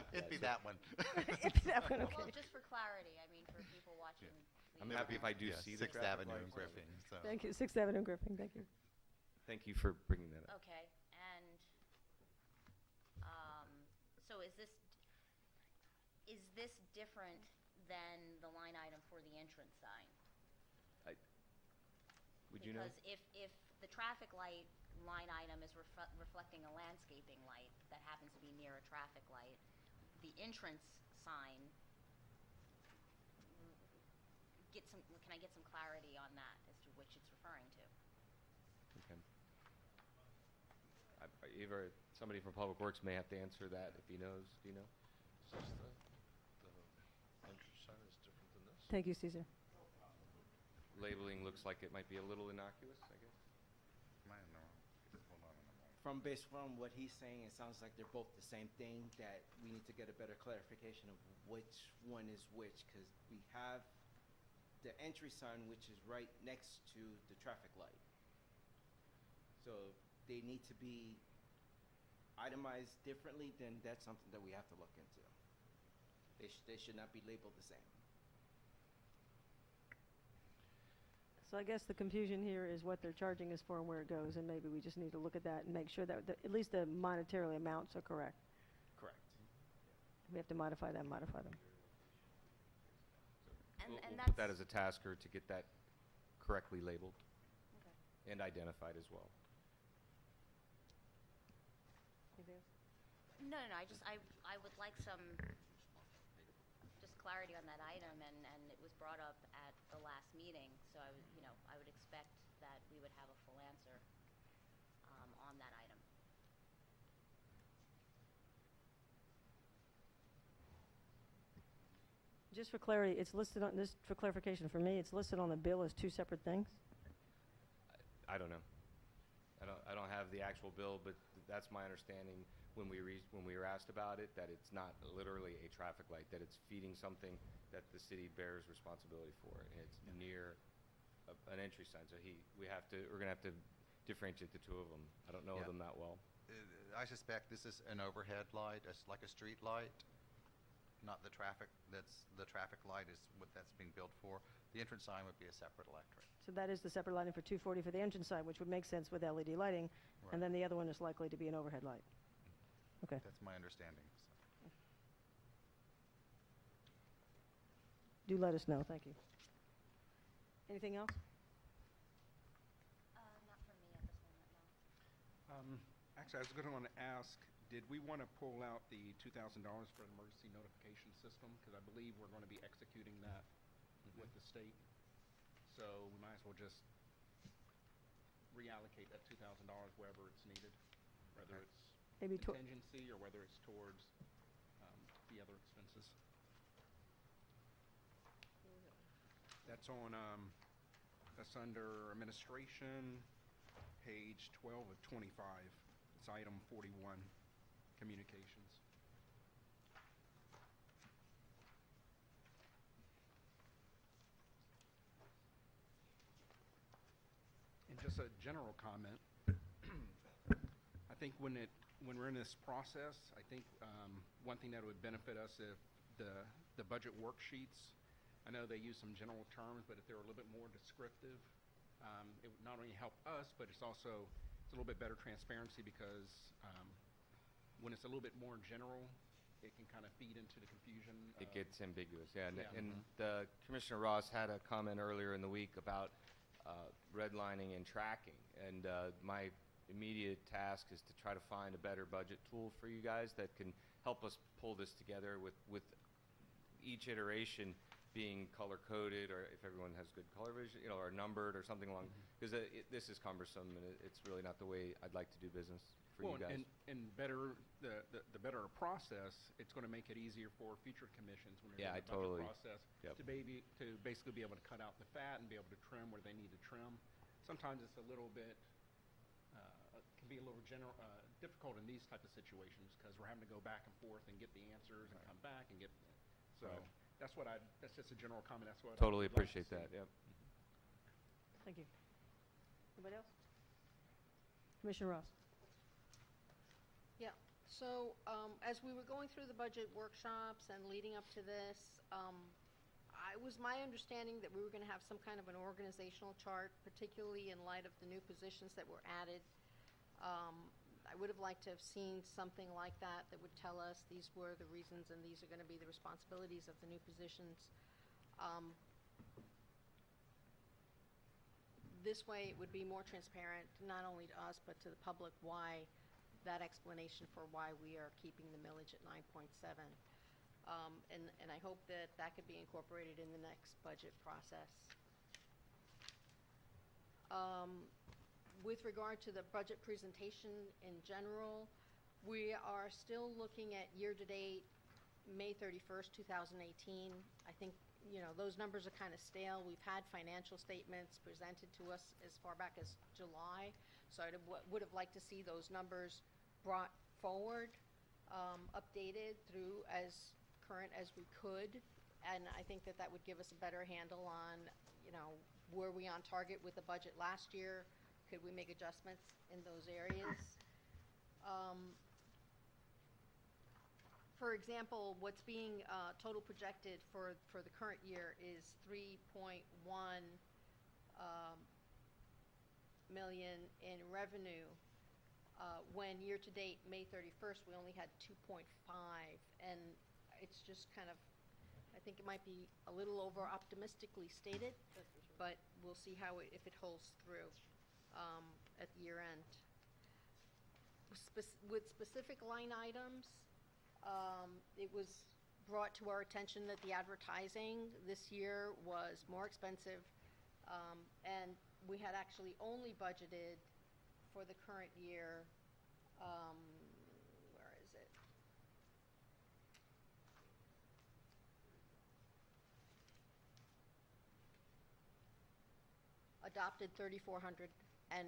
It'd be that one. It'd be that one, okay. Well, just for clarity, I mean, for people watching. I'm happy if I do see the 6th traffic Avenue in lights. Griffin. So. Thank you, 6th Avenue Griffin, thank you. Thank you for bringing that up. Okay, and, so is this different than the line item for the entrance sign? Would you know? Because if the traffic light line item is reflecting a landscaping light that happens to be near a traffic light, the entrance sign, can I get some clarity on that as to which it's referring to? Okay. Either somebody from Public Works may have to answer that if he knows. Do you know? Is this the entrance sign is different than this? Thank you, Caesar. Labeling looks like it might be a little innocuous, I guess. Hold on a moment. Based from what he's saying, it sounds like they're both the same thing, that we need to get a better clarification of which one is which, because we have the entry sign, which is right next to the traffic light. So they need to be itemized differently, then that's something that we have to look into. They should not be labeled the same. So I guess the confusion here is what they're charging us for and where it goes, and maybe we just need to look at that and make sure that at least the monetarily amounts are correct. Correct. We have to modify them. And We'll that's. put that as a tasker to get that correctly labeled Okay. and identified as well. Anything else? No, I would like some just clarity on that item, and it was brought up at the last meeting, so I would expect that we would have a full answer on that item. Just for clarity, it's listed on this, for clarification for me, it's listed on the bill as two separate things? I don't know. I don't have the actual bill, but that's my understanding when we were asked about it, that it's not literally a traffic light, that it's feeding something that the city bears responsibility for, and it's near an entry sign. So we're gonna have to differentiate the two of them. I don't know them that well. I suspect this is an overhead light, like a street light, not the traffic. The traffic light is what that's being billed for. The entrance sign would be a separate electric. So that is the separate lighting for 240 for the entrance side, which would make sense with LED lighting, Right. and then the other one is likely to be an overhead light. Okay. That's my understanding. So. do let us know. Thank you. Anything else? Not from me at this moment, no. Actually, I was going to ask, did we want to pull out the $2,000 for an emergency notification system? Because I believe we're going to be executing that with the state. So we might as well just reallocate that $2,000 wherever it's needed, whether it's Maybe contingency or whether it's towards the other expenses. That's on, that's under administration, page 12 of 25. It's item 41, communications. And just a general comment, I think when we're in this process, I think one thing that would benefit us if the budget worksheets, I know they use some general terms, but if they were a little bit more descriptive, it would not only help us, but it's a little bit better transparency because when it's a little bit more general, it can kind of feed into the confusion. It gets ambiguous, yeah. Yeah. And Commissioner Ross had a comment earlier in the week about redlining and tracking. And my immediate task is to try to find a better budget tool for you guys that can help us pull this together with each iteration being color-coded, or if everyone has good color vision, or numbered or something along, because this is cumbersome, and it's really not the way I'd like to do business for you guys. And better, the better a process, it's going to make it easier for future commissions when they're in the budget process to basically be able to cut out the fat and be able to trim where they need to trim. Sometimes it's a little bit, can be a little difficult in these type of situations because we're having to go back and forth and get the answers and come back and get, so. Right. That's just a general comment. That's what Totally I'd like appreciate to see. that, yep. Thank you. Anybody else? Commissioner Ross. Yeah, so as we were going through the budget workshops and leading up to this, it was my understanding that we were going to have some kind of an organizational chart, particularly in light of the new positions that were added. I would have liked to have seen something like that that would tell us these were the reasons and these are going to be the responsibilities of the new positions. This way it would be more transparent, not only to us but to the public, why that explanation for why we are keeping the millage at 9.7. And I hope that that could be incorporated in the next budget process. With regard to the budget presentation in general, we are still looking at year-to-date May 31st, 2018. I think, those numbers are kind of stale. We've had financial statements presented to us as far back as July, so I would have liked to see those numbers brought forward, updated through as current as we could, and I think that would give us a better handle on, were we on target with the budget last year? Could we make adjustments in those areas? For example, what's being total projected for the current year is 3.1 million in revenue, when year-to-date May 31st we only had 2.5, and it's just kind of, I think it might be a little over-optimistically stated, but we'll see if it holds through at the year end. With specific line items, it was brought to our attention that the advertising this year was more expensive, and we had actually only budgeted for the current year, where is it? Adopted $3,400, and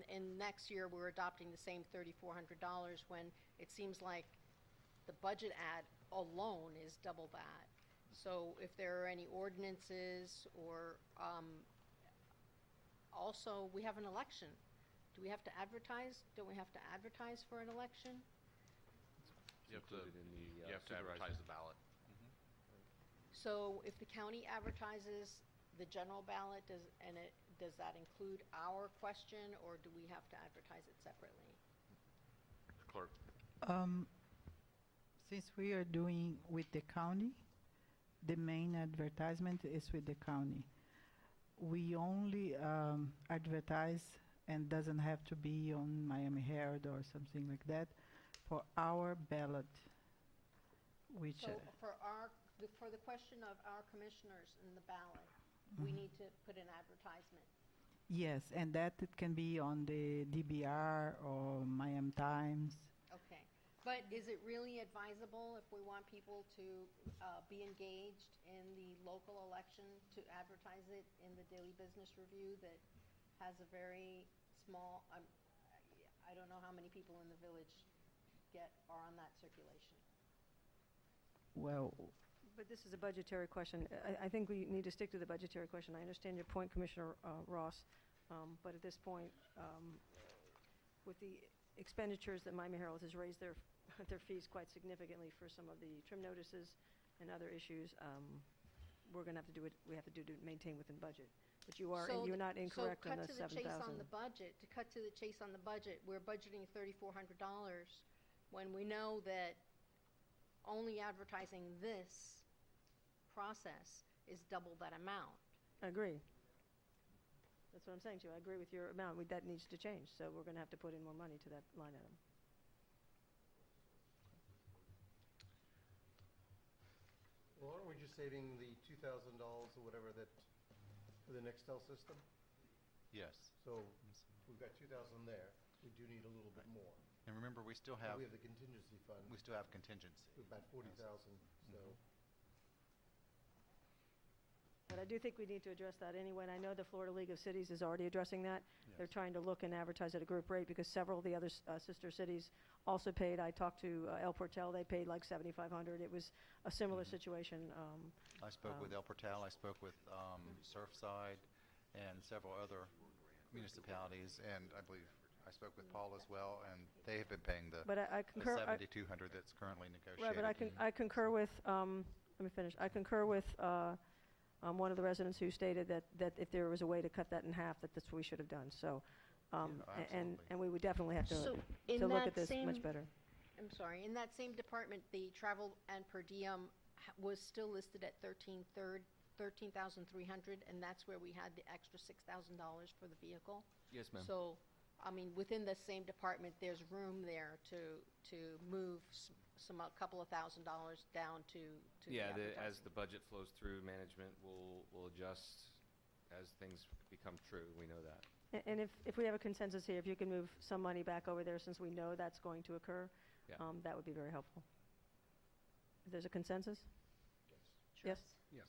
in next year we're adopting the same $3,400 when it seems like the budget ad alone is double that. So if there are any ordinances or also we have an election. Do we have to advertise? Don't we have to advertise for an election? You have to advertise the ballot. So if the county advertises the general ballot, does that include our question, or do we have to advertise it separately? Clerk. Since we are doing with the county, the main advertisement is with the county. We only advertise, and doesn't have to be on Miami Herald or something like that, for our ballot, which So for the question of our commissioners in the ballot, we need to put an advertisement. yes, and that it can be on the DBR or Miami Times. Okay. But is it really advisable if we want people to be engaged in the local election to advertise it in the Daily Business Review that has a very small, I don't know how many people in the village are on that circulation. Well, But this is a budgetary question. I think we need to stick to the budgetary question. I understand your point, Commissioner Ross, but at this point, with the expenditures that Miami Herald has raised their fees quite significantly for some of the trim notices and other issues, we're going to have to do it. We have to maintain within budget. But you're not incorrect on the 7,000. So cut to the chase on the budget. To cut to the chase on the budget, we're budgeting $3,400 when we know that only advertising this process is double that amount. I agree. That's what I'm saying to you. I agree with your amount. That needs to change, so we're going to have to put in more money to that line item. Well, aren't we just saving the $2,000 or whatever that for the Nextel system? Yes. So we've got 2,000 there. We do need a little bit more. And remember, we still But have, we have the contingency fund. we still have contingency. About 40,000. So But I do think we need to address that anyway, and I know the Florida League of Cities is already addressing that. They're trying to look and advertise at a group rate because several of the other sister cities also paid. I talked to El Portel, they paid like $7,500. It was a similar situation. I spoke with El Portal, I spoke with Surfside and several other municipalities, and I believe I spoke with Paul as well, and they have been paying the But I the concur. $7,200 that's currently negotiated. Right, but I concur with, let me finish. I concur with one of the residents who stated that if there was a way to cut that in half, that's what we should have done. So, absolutely. and we would definitely have So to in look that at this same- much better. I'm sorry, in that same department, the travel and per diem was still listed at $13,300, and that's where we had the extra $6,000 for the vehicle. Yes, ma'am. So, I mean, within the same department, there's room there to move a couple of $1,000s down to the Yeah, as advertising. the budget flows through, management will adjust as things become true. We know that. And if we have a consensus here, if you can move some money back over there since we know that's going to occur, Yeah. that would be very helpful. If there's a consensus? Yes? Yes.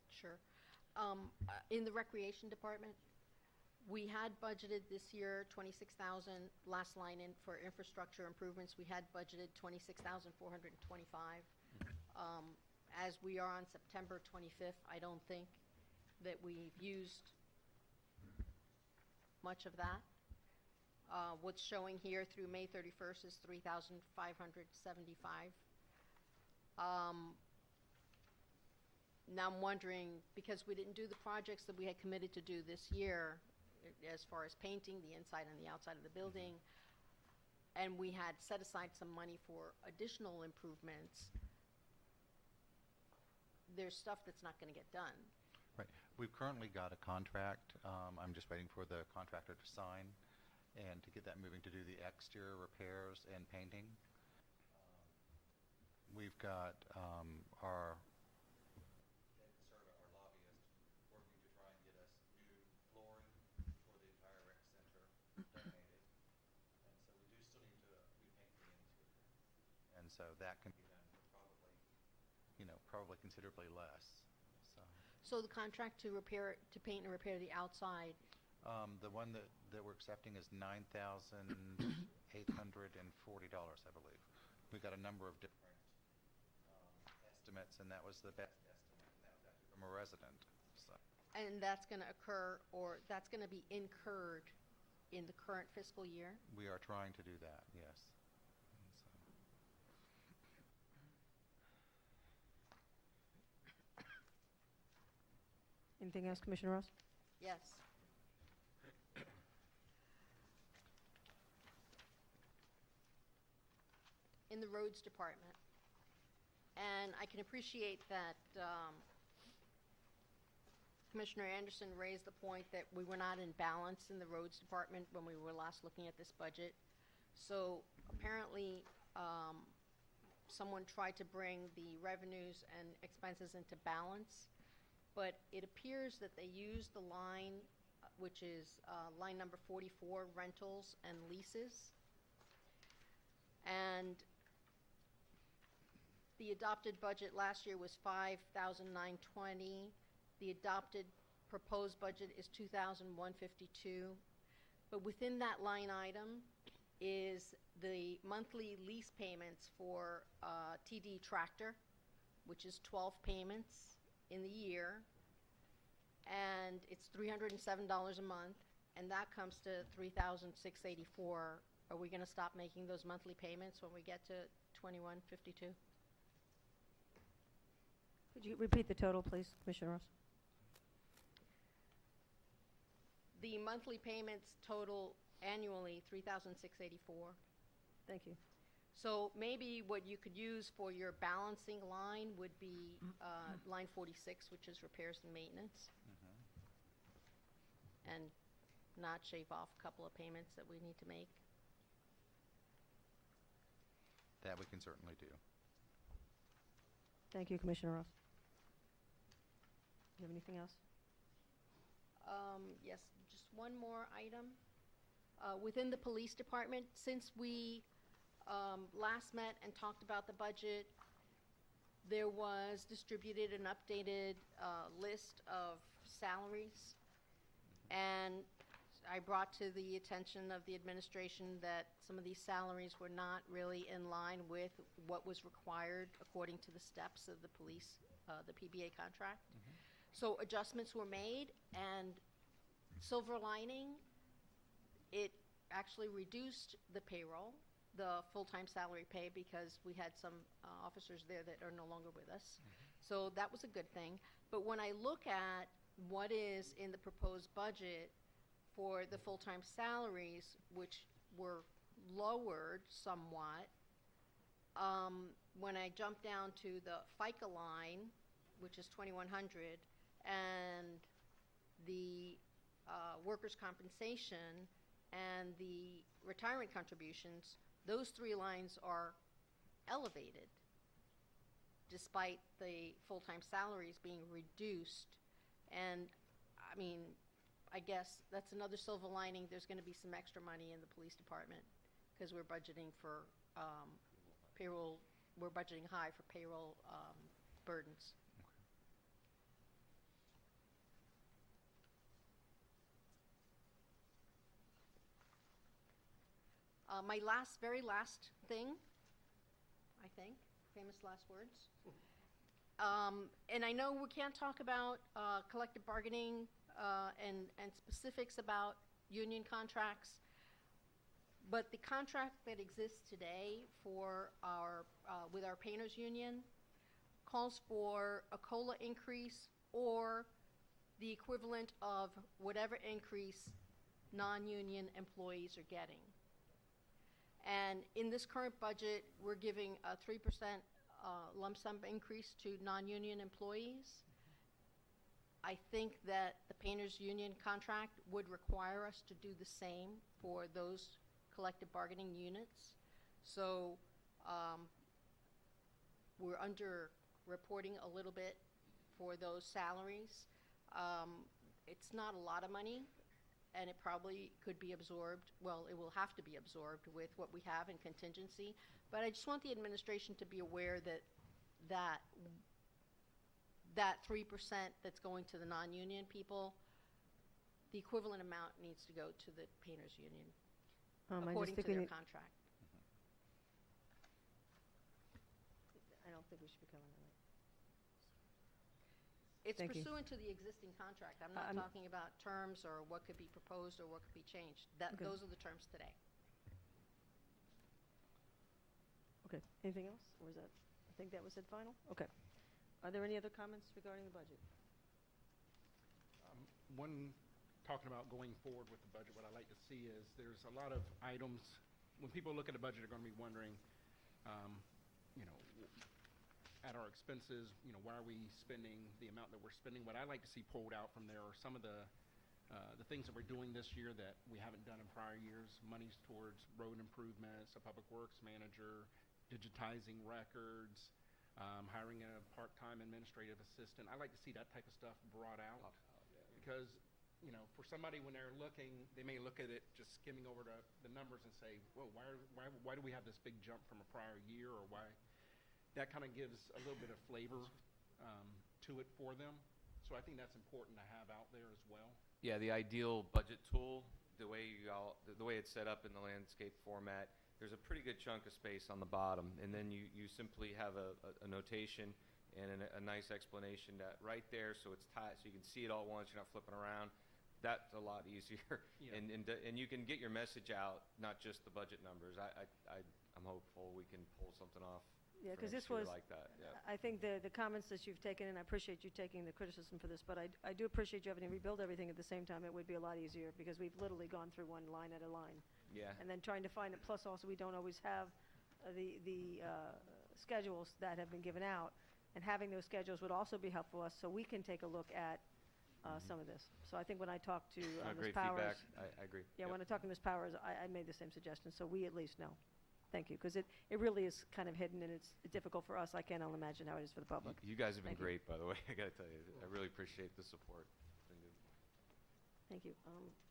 Sure. In the recreation department, we had budgeted this year $26,000, last line in for infrastructure improvements, we had budgeted $26,425. As we are on September 25th, I don't think that we've used much of that. What's showing here through May 31st is $3,575. Now I'm wondering, because we didn't do the projects that we had committed to do this year, as far as painting the inside and the outside of the building, and we had set aside some money for additional improvements, there's stuff that's not going to get done. Right. We've currently got a contract. I'm just waiting for the contractor to sign and to get that moving to do the exterior repairs and painting. We've got our lobbyist working to try and get us new flooring for the entire rec center donated. And so we do still need to repaint the interior. And so that can be done for probably considerably less. So the contract to paint and repair the outside, The one that we're accepting is $9,840, I believe. We've got a number of different estimates, and that was the best estimate, and that was actually from a resident. So and that's going to occur, or that's going to be incurred in the current fiscal year? we are trying to do that, yes. And so Anything else, Commissioner Ross? Yes. In the roads department, And I can appreciate that Commissioner Anderson raised the point that we were not in balance in the roads department when we were last looking at this budget. So apparently, someone tried to bring the revenues and expenses into balance, but it appears that they used the line, which is line number 44, rentals and leases. And the adopted budget last year was $5,920. The adopted proposed budget is $2,152. But within that line item is the monthly lease payments for TD tractor, which is 12 payments in the year, and it's $307 a month, and that comes to $3,684. Are we going to stop making those monthly payments when we get to $2,152? Could you repeat the total, please, Commissioner Ross? The monthly payments total annually $3,684. Thank you. So maybe what you could use for your balancing line would be line 46, which is repairs and maintenance, and not shave off a couple of payments that we need to make. That we can certainly do. Thank you, Commissioner Ross. Do you have anything else? Yes, just one more item. Within the police department, since we last met and talked about the budget, there was distributed an updated list of salaries, and I brought to the attention of the administration that some of these salaries were not really in line with what was required according to the steps of the police, the PBA contract. So adjustments were made, and silver lining, it actually reduced the payroll, the full-time salary pay, because we had some officers there that are no longer with us. So that was a good thing. But when I look at what is in the proposed budget for the full-time salaries, which were lowered somewhat, when I jump down to the FICA line, which is $2,100, and the workers' compensation and the retirement contributions, those three lines are elevated despite the full-time salaries being reduced. And I mean, I guess that's another silver lining. There's going to be some extra money in the police department because we're budgeting for payroll. We're budgeting high for payroll burdens. My very last thing, I think, famous last words. And I know we can't talk about collective bargaining and specifics about union contracts, but the contract that exists today for our with our painters union calls for a COLA increase or the equivalent of whatever increase non-union employees are getting. And in this current budget, we're giving a 3% lump sum increase to non-union employees. I think that the painters union contract would require us to do the same for those collective bargaining units. So we're under-reporting a little bit for those salaries. It's not a lot of money, and it probably could be absorbed. Well, it will have to be absorbed with what we have in contingency. But I just want the administration to be aware that 3% that's going to the non-union people, the equivalent amount needs to go to the painters union, according to their contract. I don't think we should be covering that. It's Thank you. pursuant to the existing contract. I'm not talking about terms or what could be proposed or what could be changed. Okay. Those are the terms today. Okay, anything else? Or is that, I think that was it final? Okay. Are there any other comments regarding the budget? One, talking about going forward with the budget, what I like to see is there's a lot of items, when people look at the budget, they're going to be wondering, you know, at our expenses, why are we spending the amount that we're spending? What I like to see pulled out from there are some of the things that we're doing this year that we haven't done in prior years. Monies towards road improvements, a public works manager, digitizing records, hiring a part-time administrative assistant. I like to see that type of stuff brought out because, for somebody when they're looking, they may look at it just skimming over the numbers and say, whoa, why do we have this big jump from a prior year, or why? That kind of gives a little bit of flavor to it for them. So I think that's important to have out there as well. Yeah, the ideal budget tool, the way it's set up in the landscape format, there's a pretty good chunk of space on the bottom, and then you simply have a notation and a nice explanation that right there, so it's tight, so you can see it all at once. You're not flipping around. That's a lot easier, Yeah. and you can get your message out, not just the budget numbers. I'm hopeful we can pull something off. Yeah, for because next this was, year like that. Yeah. I think the comments that you've taken, and I appreciate you taking the criticism for this, but I do appreciate you having to rebuild everything at the same time. It would be a lot easier, because we've literally gone through one line at a line. Yeah. And then trying to find it, plus also we don't always have the schedules that have been given out, and having those schedules would also be helpful us, so we can take a look at some of this. So I think when I talked to Ms. Great Powers. feedback. I agree. Yeah, Yep. when I talked to Ms. Powers, I made the same suggestion, so we at least know. Thank you, because it really is kind of hidden, and it's difficult for us. I can't only imagine how it is for the public. You guys have been Thank you. great, by the way. I got to tell you, I really appreciate the support. It's been good. Thank you.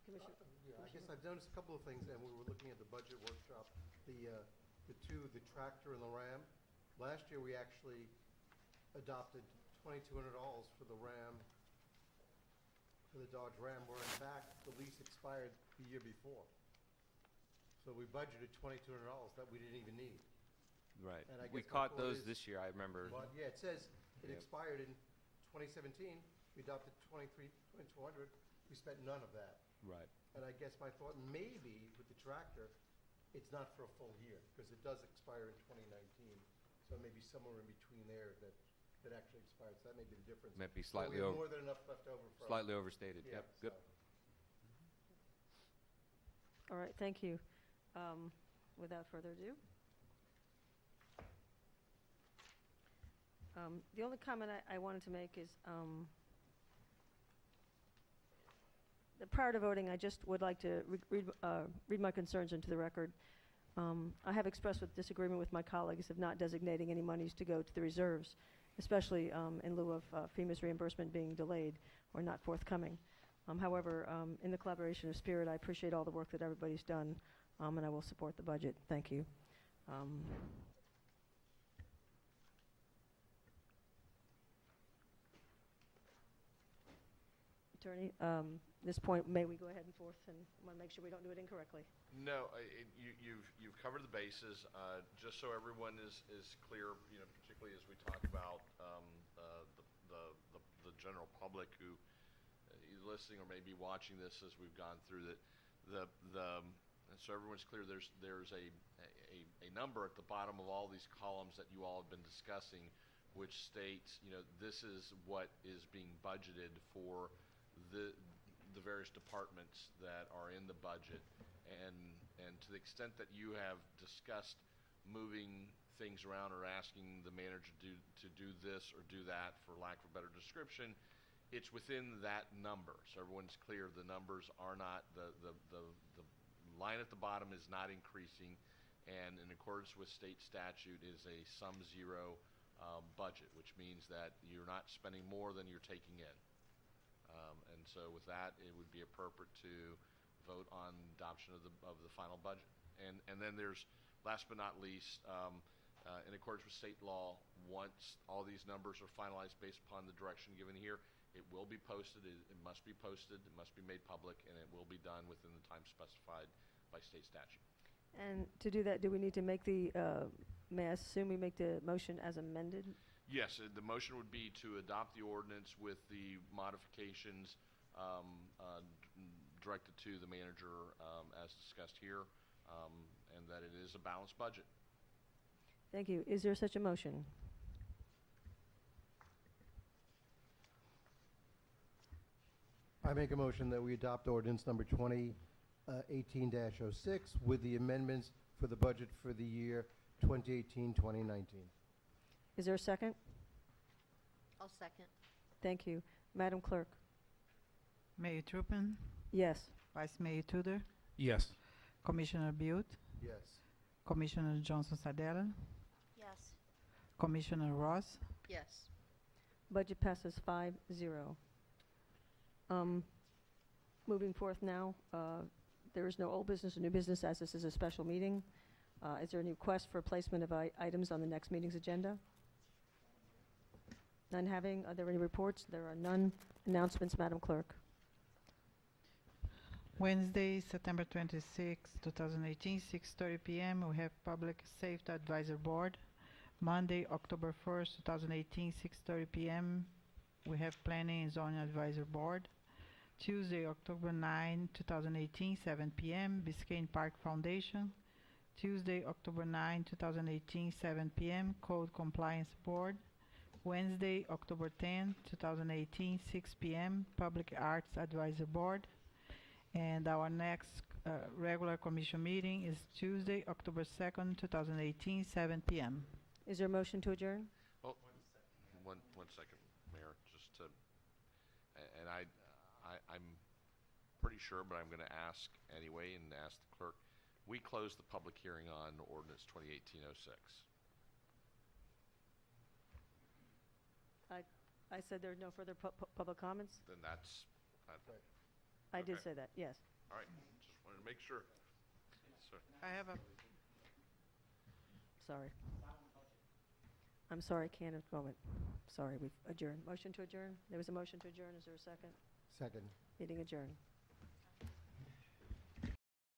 Commissioner? Yeah, I guess I've noticed a couple of things, and we were looking at the budget workshop, the tractor and the Ram. Last year, we actually adopted $2,200 for the Ram, for the Dodge Ram, where in fact, the lease expired the year before. So we budgeted $2,200 that we didn't even need. Right. And I We guess my caught thought those is- this year, I remember. But, yeah, it says it Yep. expired in 2017. We adopted 2,200. We spent none of that. Right. And I guess my thought, maybe with the tractor, it's not for a full year, because it does expire in 2019. So maybe somewhere in between there that actually expires. That may be the difference. Might be But slightly we have over, more than enough left over for. slightly overstated. Yeah, Yep. Good. so. All right, thank you. Without further ado. The only comment I wanted to make is, prior to voting, I just would like to read my concerns into the record. I have expressed with disagreement with my colleagues of not designating any monies to go to the reserves, especially in lieu of FEMA's reimbursement being delayed or not forthcoming. However, in the collaboration of spirit, I appreciate all the work that everybody's done, and I will support the budget. Thank you. Attorney, this point, may we go ahead and forth, and I want to make sure we don't do it incorrectly. No, you've covered the bases. Just so everyone is clear, particularly as we talk about the general public who is listening or maybe watching this as we've gone through it. So everyone's clear. There's a number at the bottom of all these columns that you all have been discussing, which states this is what is being budgeted for the various departments that are in the budget, and to the extent that you have discussed moving things around or asking the manager to do this or do that, for lack of a better description, it's within that number. So everyone's clear. The numbers are not the line at the bottom is not increasing, and in accordance with state statute is a sum zero budget, which means that you're not spending more than you're taking in. And so with that, it would be appropriate to vote on adoption of the final budget. And then there's, last but not least, in accordance with state law, once all these numbers are finalized based upon the direction given here, it will be posted. It must be posted. It must be made public, and it will be done within the time specified by state statute. And to do that, do we need to make may I assume we make the motion as amended? Yes, the motion would be to adopt the ordinance with the modifications directed to the manager as discussed here, and that it is a balanced budget. Thank you. Is there such a motion? I make a motion that we adopt ordinance number 2018-06 with the amendments for the budget for the year 2018-2019. Is there a second? I'll second. Thank you. Madam Clerk? Mayor Truppen, Yes. Vice Mayor Tudor, Yes. Commissioner Butte, Yes. Commissioner Johnson Sardella, Yes. Commissioner Ross. Yes. Budget passes 5-0. Moving forth now, there is no old business or new business as this is a special meeting. Is there any request for placement of items on the next meeting's agenda? None having. Are there any reports? There are none. Announcements, Madam Clerk. Wednesday, September 26, 2018, 6:30 p.m. We have Public Safety Advisor Board. Monday, October 1st, 2018, 6:30 p.m. We have Planning and Zoning Advisor Board. Tuesday, October 9, 2018, 7 p.m. Biscayne Park Foundation. Tuesday, October 9, 2018, 7 p.m. Code Compliance Board. Wednesday, October 10, 2018, 6 p.m. Public Arts Advisor Board. And our next regular commission meeting is Tuesday, October 2nd, 2018, 7 p.m. Is there a motion to adjourn? Well, one second, Mayor, just to, and I'm pretty sure, but I'm going to ask anyway and ask the clerk. We closed the public hearing on ordinance 2018-06. I said there are no further public comments. Then that's, I did Okay. say that, yes. all right, just wanted to make sure. So, I have a Sorry. I'm sorry, can't at the moment. Sorry, we've adjourned. Motion to adjourn? There was a motion to adjourn. Is there a second? Second. Meeting adjourned.